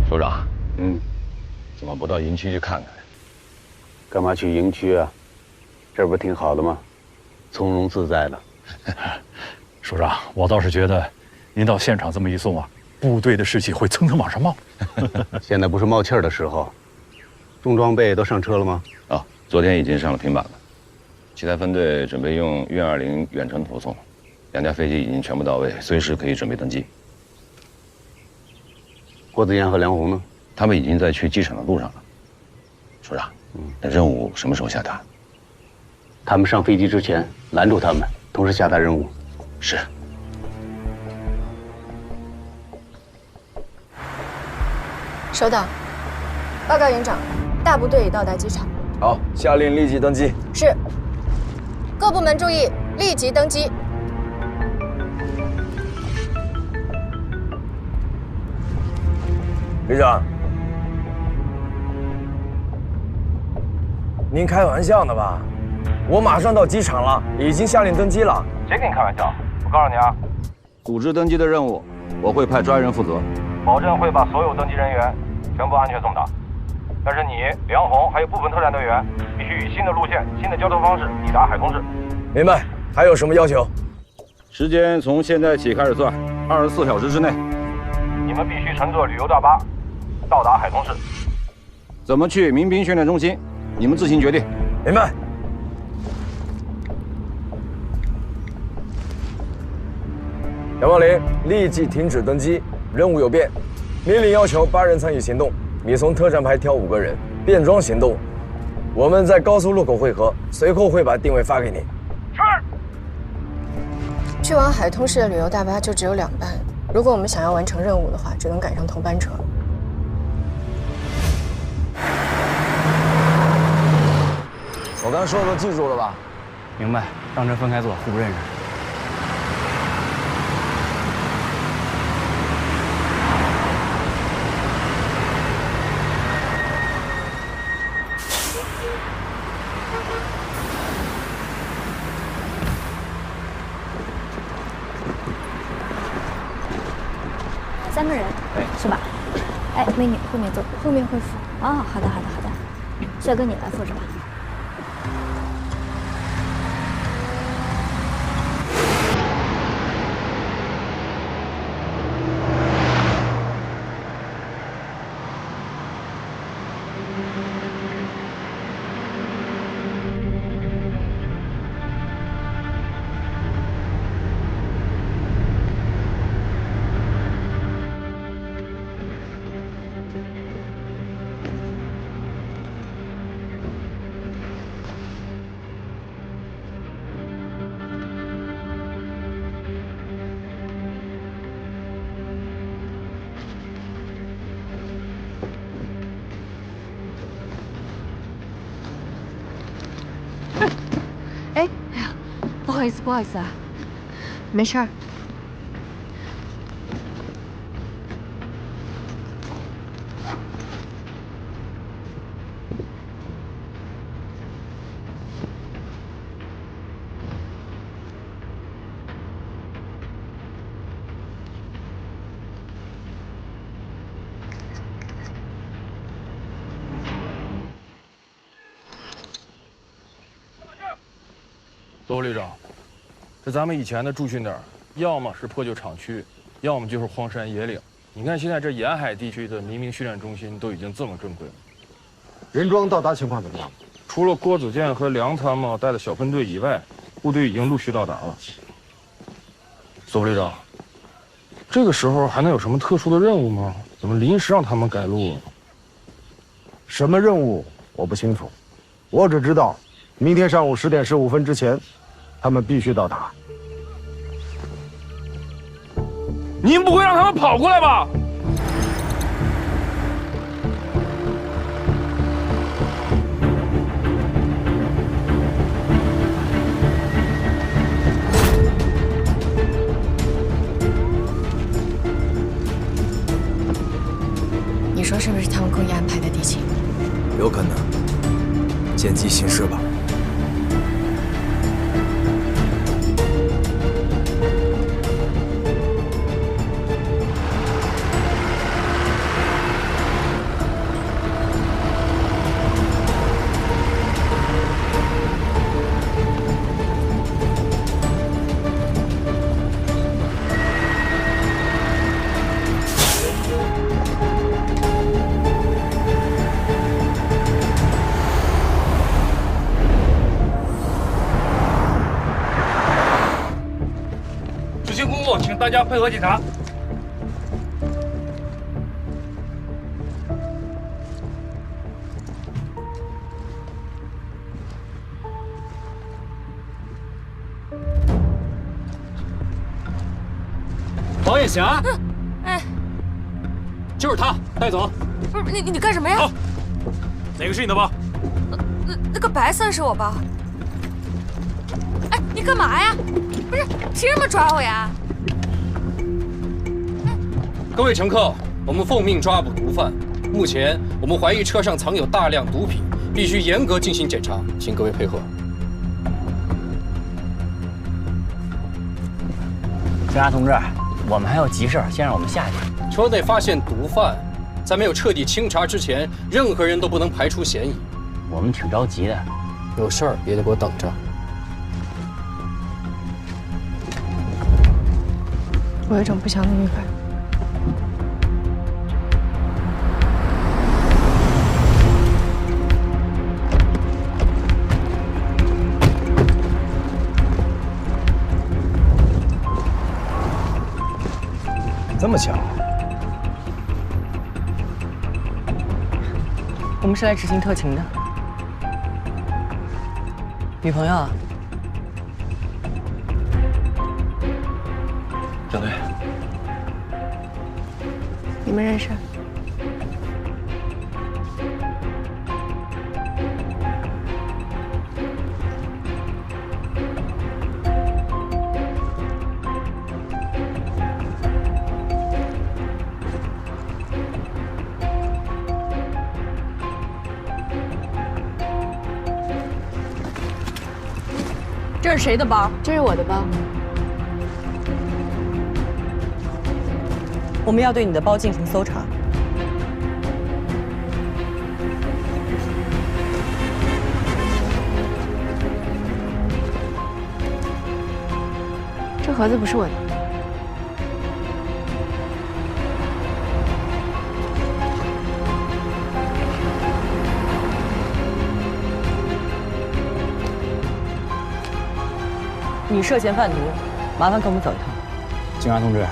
首长，怎么不到营区去看看？干嘛去营区啊？这不挺好的吗？从容自在的。首长，我倒是觉得，您到现场这么一送啊，部队的士气会蹭蹭往上冒。现在不是冒气儿的时候。重装备都上车了吗？啊，昨天已经上了平板了。其他分队准备用运20远程投送，2架飞机已经全部到位，随时可以准备登机。郭子健和梁红呢？他们已经在去机场的路上了。首长，那任务什么时候下达？他们上飞机之前拦住他们，同时下达任务。是。收到。报告营长，大部队已到达机场。好，下令立即登机。是。各部门注意，立即登机。旅长，您开玩笑呢吧？我马上到机场了，已经下令登机了。谁跟你开玩笑？我告诉你啊，组织登机的任务，我会派专人负责。保证会把所有登机人员全部安全送达。但是你梁红还有部分特战队员必须以新的路线、新的交通方式抵达海通市。明白。还有什么要求？时间从现在起开始算，24小时之内，你们必须乘坐旅游大巴到达海通市。怎么去民兵训练中心，你们自行决定。明白。杨茂林，立即停止登机，任务有变，命令要求8人参与行动。你从特战排挑5个人，便装行动。我们在高速路口汇合，随后会把定位发给你。是。去往海通市的旅游大巴就只有2班，如果我们想要完成任务的话，只能赶上同班车。我刚说的都记住了吧？明白，当真分开坐，互不认识。3个人，是吧？哎，美女，后面坐，后面会扶。哦，好的，好的，好的。帅哥，你来扶着吧。不好意思啊，没事儿。周旅长，这咱们以前的驻训点，要么是破旧厂区，要么就是荒山野岭。你看现在这沿海地区的民兵训练中心都已经这么正规了。任庄到达情况怎么样？除了郭子健和梁参谋带的小分队以外，部队已经陆续到达了。左部旅长，这个时候还能有什么特殊的任务吗？怎么临时让他们改路？什么任务我不清楚，我只知道明天上午10点15分之前，他们必须到达。您不会让他们跑过来吧？你说是不是他们故意安排的敌情？有可能，见机行事吧。请大家配合检查。王艳霞，哎，就是他，带走。不是你干什么呀？好，哪个是你的包？那个白色是我包。哎，你干嘛呀？不是，凭什么抓我呀？各位乘客，我们奉命抓捕毒贩。目前我们怀疑车上藏有大量毒品，必须严格进行检查，请各位配合。警察同志，我们还有急事，先让我们下去。除得发现毒贩，在没有彻底清查之前，任何人都不能排除嫌疑。我们挺着急的，有事儿也得给我等着。我有一种不祥的预感。这么巧，我们是来执行特勤的。女朋友啊？张队，你们认识？这是谁的包？这是我的包。我们要对你的包进行搜查。这盒子不是我的。你涉嫌贩毒，麻烦跟我们走一趟。警察同志，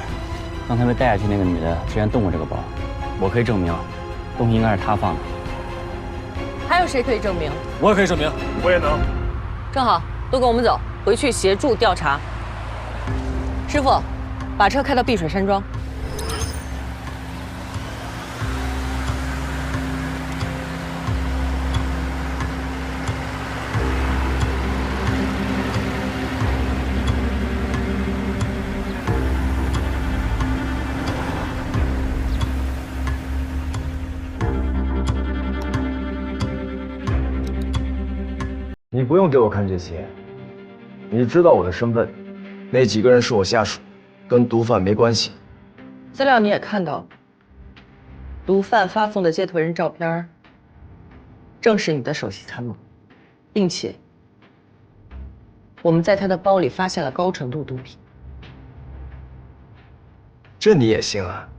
刚才被带下去那个女的之前动过这个包，我可以证明，东西应该是她放的。还有谁可以证明？我也可以证明，我也能。正好，都跟我们走，回去协助调查。师傅，把车开到碧水山庄。你不用给我看这些，你知道我的身份，那几个人是我下属，跟毒贩没关系。资料你也看到了，毒贩发送的接头人照片，正是你的首席参谋，并且我们在他的包里发现了高纯度毒品。这你也信啊？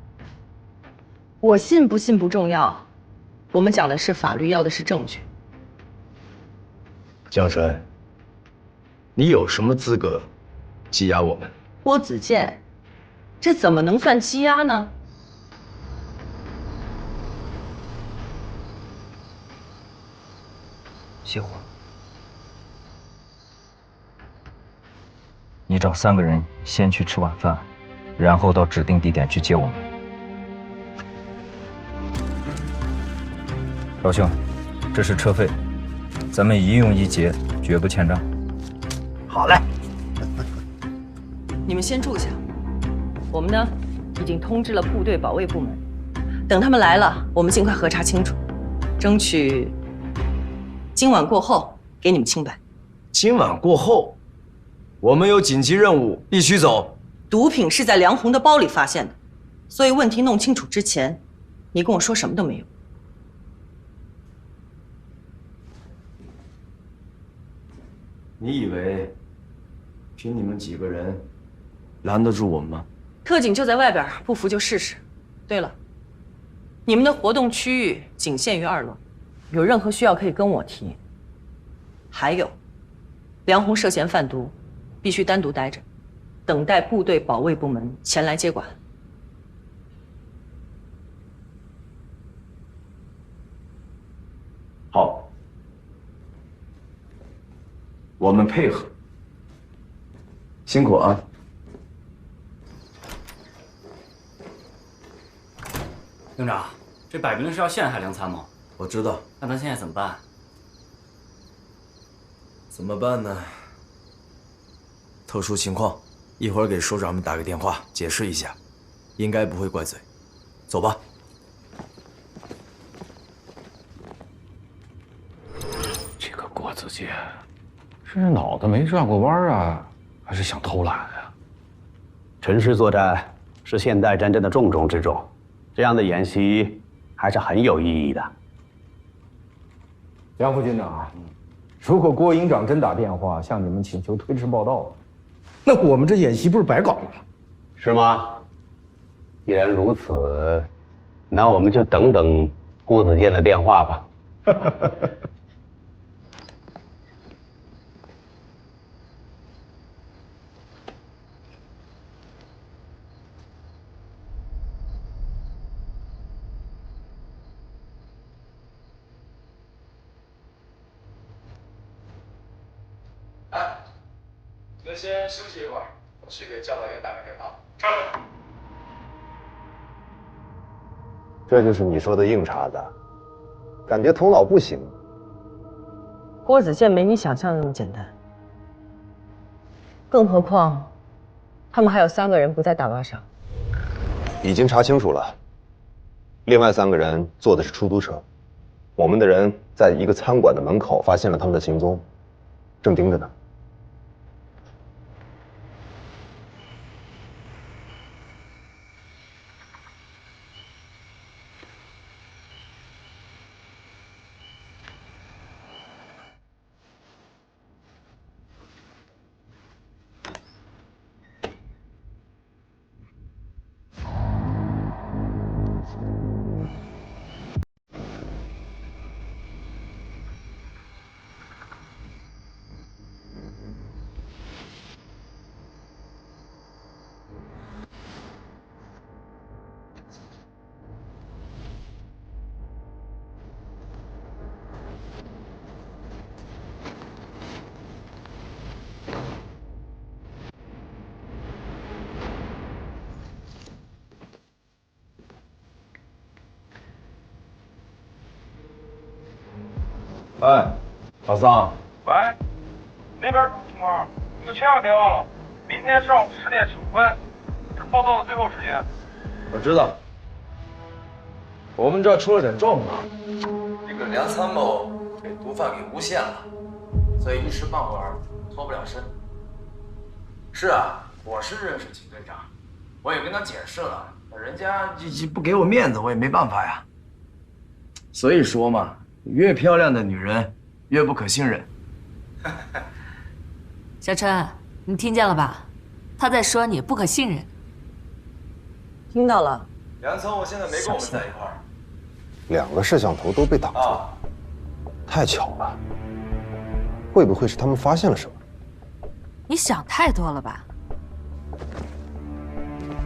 我信不信不重要，我们讲的是法律，要的是证据。江川，你有什么资格羁押我们？郭子健，这怎么能算羁押呢？熄火。你找3个人先去吃晚饭，然后到指定地点去接我们。老兄，这是车费。咱们一用一结，绝不欠账。好嘞。你们先住下，我们呢已经通知了部队保卫部门，等他们来了，我们尽快核查清楚，争取今晚过后给你们清白。今晚过后，我们有紧急任务，必须走。毒品是在梁红的包里发现的，所以问题弄清楚之前，你跟我说什么都没有。你以为凭你们几个人拦得住我们吗？特警就在外边，不服就试试。对了，你们的活动区域仅限于2楼，有任何需要可以跟我提。还有，梁红涉嫌贩毒，必须单独待着，等待部队保卫部门前来接管。好，我们配合。辛苦啊！营长，这摆明了是要陷害梁参谋。我知道。那咱现在怎么办？怎么办呢？特殊情况，一会儿给首长们打个电话解释一下，应该不会怪罪。走吧。这个郭子健，是脑子没转过弯啊，还是想偷懒啊？城市作战是现代战争的重中之重，这样的演习还是很有意义的。梁副军长，如果郭营长真打电话向你们请求推迟报道，那我们这演习不是白搞了吗？是吗？既然如此，那我们就等等郭子健的电话吧。你们先休息一会儿，我去给教导员打个电话。这就是你说的硬茬子，感觉头脑不行。郭子健没你想象的那么简单，更何况，他们还有3个人不在大巴上。已经查清楚了，另外3个人坐的是出租车，我们的人在一个餐馆的门口发现了他们的行踪，正盯着呢。哎，老桑，喂，那边情况，你们千万别忘了，明天上午10点15分是报道的最后时间。我知道，我们这儿出了点状况，这个梁参谋被毒贩给诬陷了，所以一时半会儿脱不了身。是啊，我是认识秦队长，我也跟他解释了，人家不给我面子，我也没办法呀。所以说嘛，越漂亮的女人越不可信任。小陈，你听见了吧？他在说你不可信任。听到了。梁参谋现在没跟我们在一块儿。 2个摄像头都被挡住了，太巧了。会不会是他们发现了什么？你想太多了吧？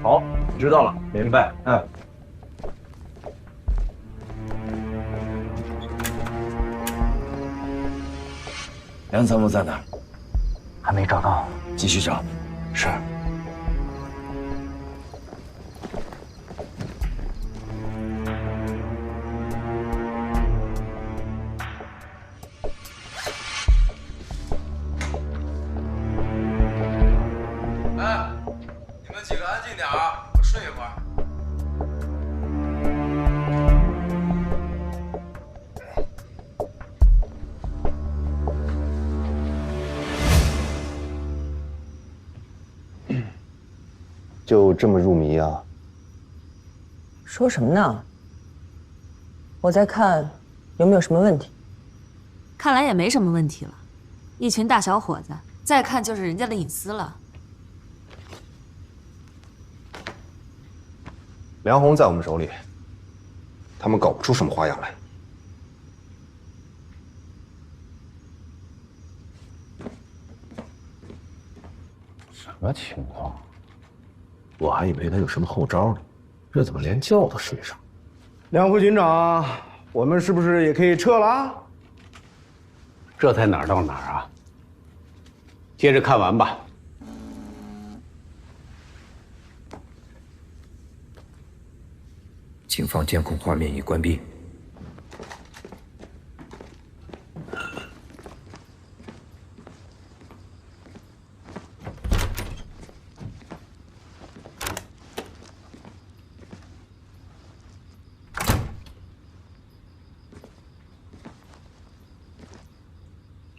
好，知道了，明白。梁参谋在哪儿？还没找到，继续找。是。 哎，你们几个安静点啊，我睡一会儿。就这么入迷啊？说什么呢？我在看有没有什么问题。看来也没什么问题了，一群大小伙子，再看就是人家的隐私了。 梁红在我们手里，他们搞不出什么花样来。什么情况？我还以为他有什么后招呢，这怎么连觉都睡上？梁副军长，我们是不是也可以撤了？这才哪儿到哪儿啊？接着看完吧。 警方监控画面已关闭。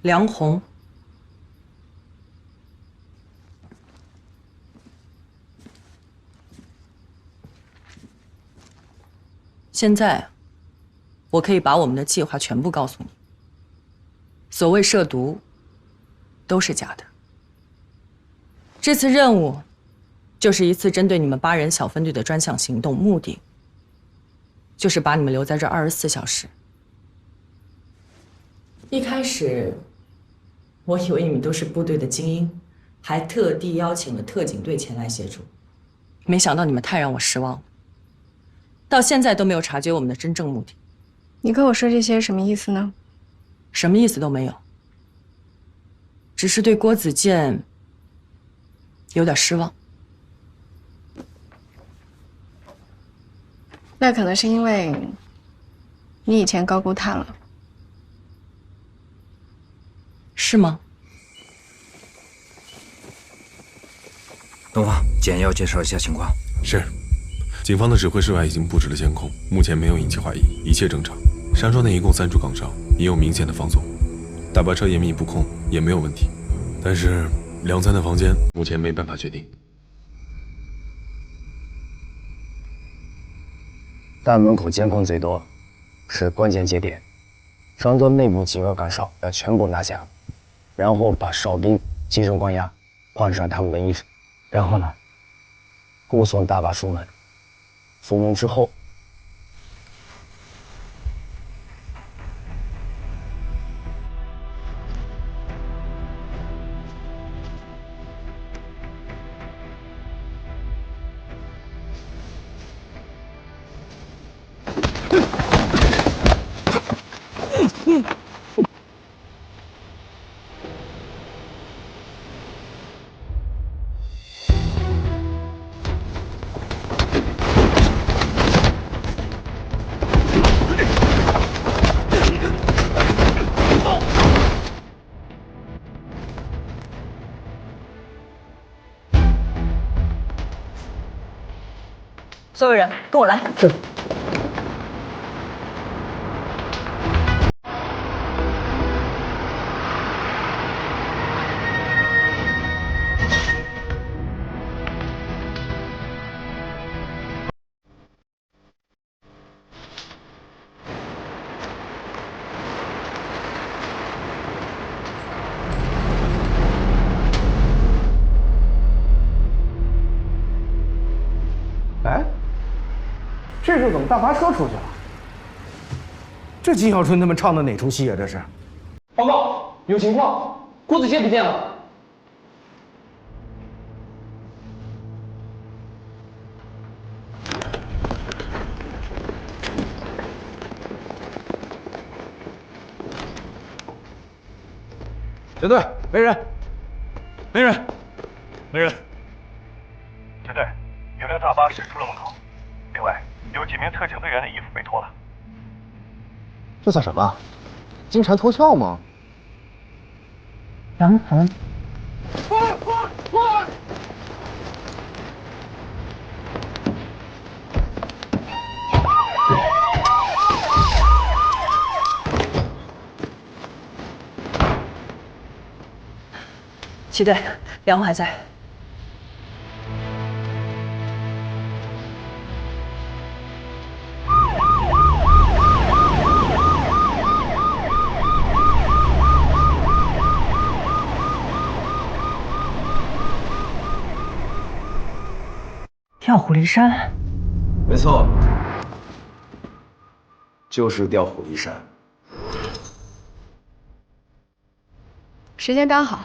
梁红。现在，我可以把我们的计划全部告诉你。所谓涉毒，都是假的。这次任务，就是一次针对你们8人小分队的专项行动，目的就是把你们留在这24小时。一开始，我以为你们都是部队的精英，还特地邀请了特警队前来协助，没想到你们太让我失望了。到现在都没有察觉我们的真正目的。你跟我说这些什么意思呢？什么意思都没有，只是对郭子健有点失望。那可能是因为你以前高估他了。是吗？东方，简要介绍一下情况。是，警方的指挥室外已经布置了监控，目前没有引起怀疑，一切正常。山庄内一共3处岗哨，也有明显的放松，大巴车严密布控也没有问题。但是梁三的房间目前没办法确定。大门口监控最多，是关键节点。山庄内部几个岗哨要全部拿下，然后把哨兵集中关押，换上他们的衣服，然后呢，护送大巴出门。出门之后，所有人跟我来。是。哎，这时候怎么大巴车出去了？这金小春他们唱的哪出戏啊？这是！报告，有情况，郭子健不见了。全队没人，没人，没人。全队，有辆大巴驶出了门口，另外有几名特警队员的衣服被脱了。这算什么？金蝉脱壳吗？杨涵，齐队，梁红还在。调虎离山，没错，就是调虎离山。时间刚好。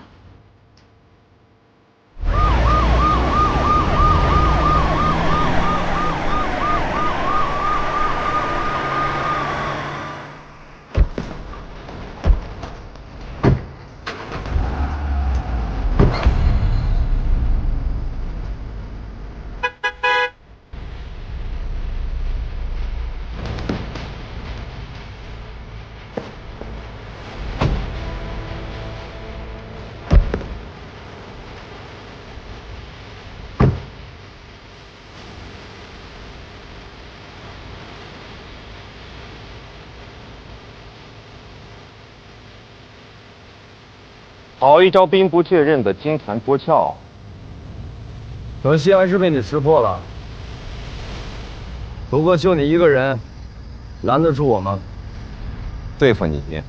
好一招兵不血刃的金蝉脱壳，可惜还是被你识破了。不过就你一个人，拦得住我吗？对付你，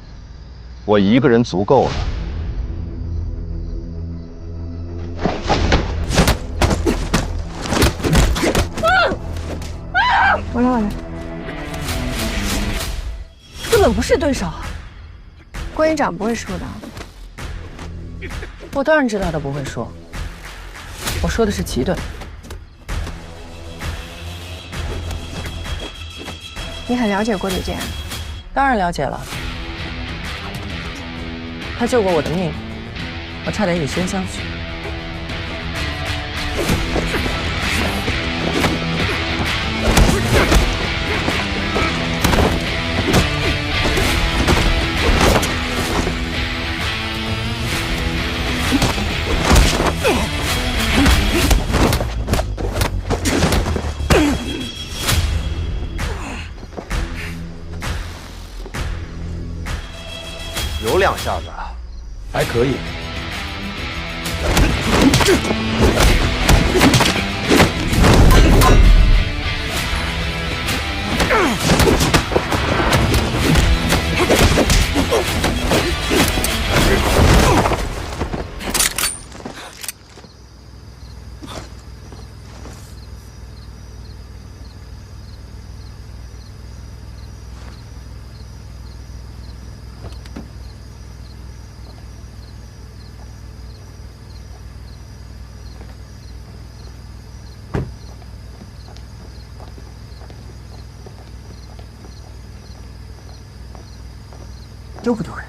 我一个人足够了。我来，根本不是对手。郭营长不会输的。我当然知道他不会输。我说的是齐队。你很了解郭子健？当然了解了。他救过我的命，我差点以身相许。有2下子，还可以。丢不丢人？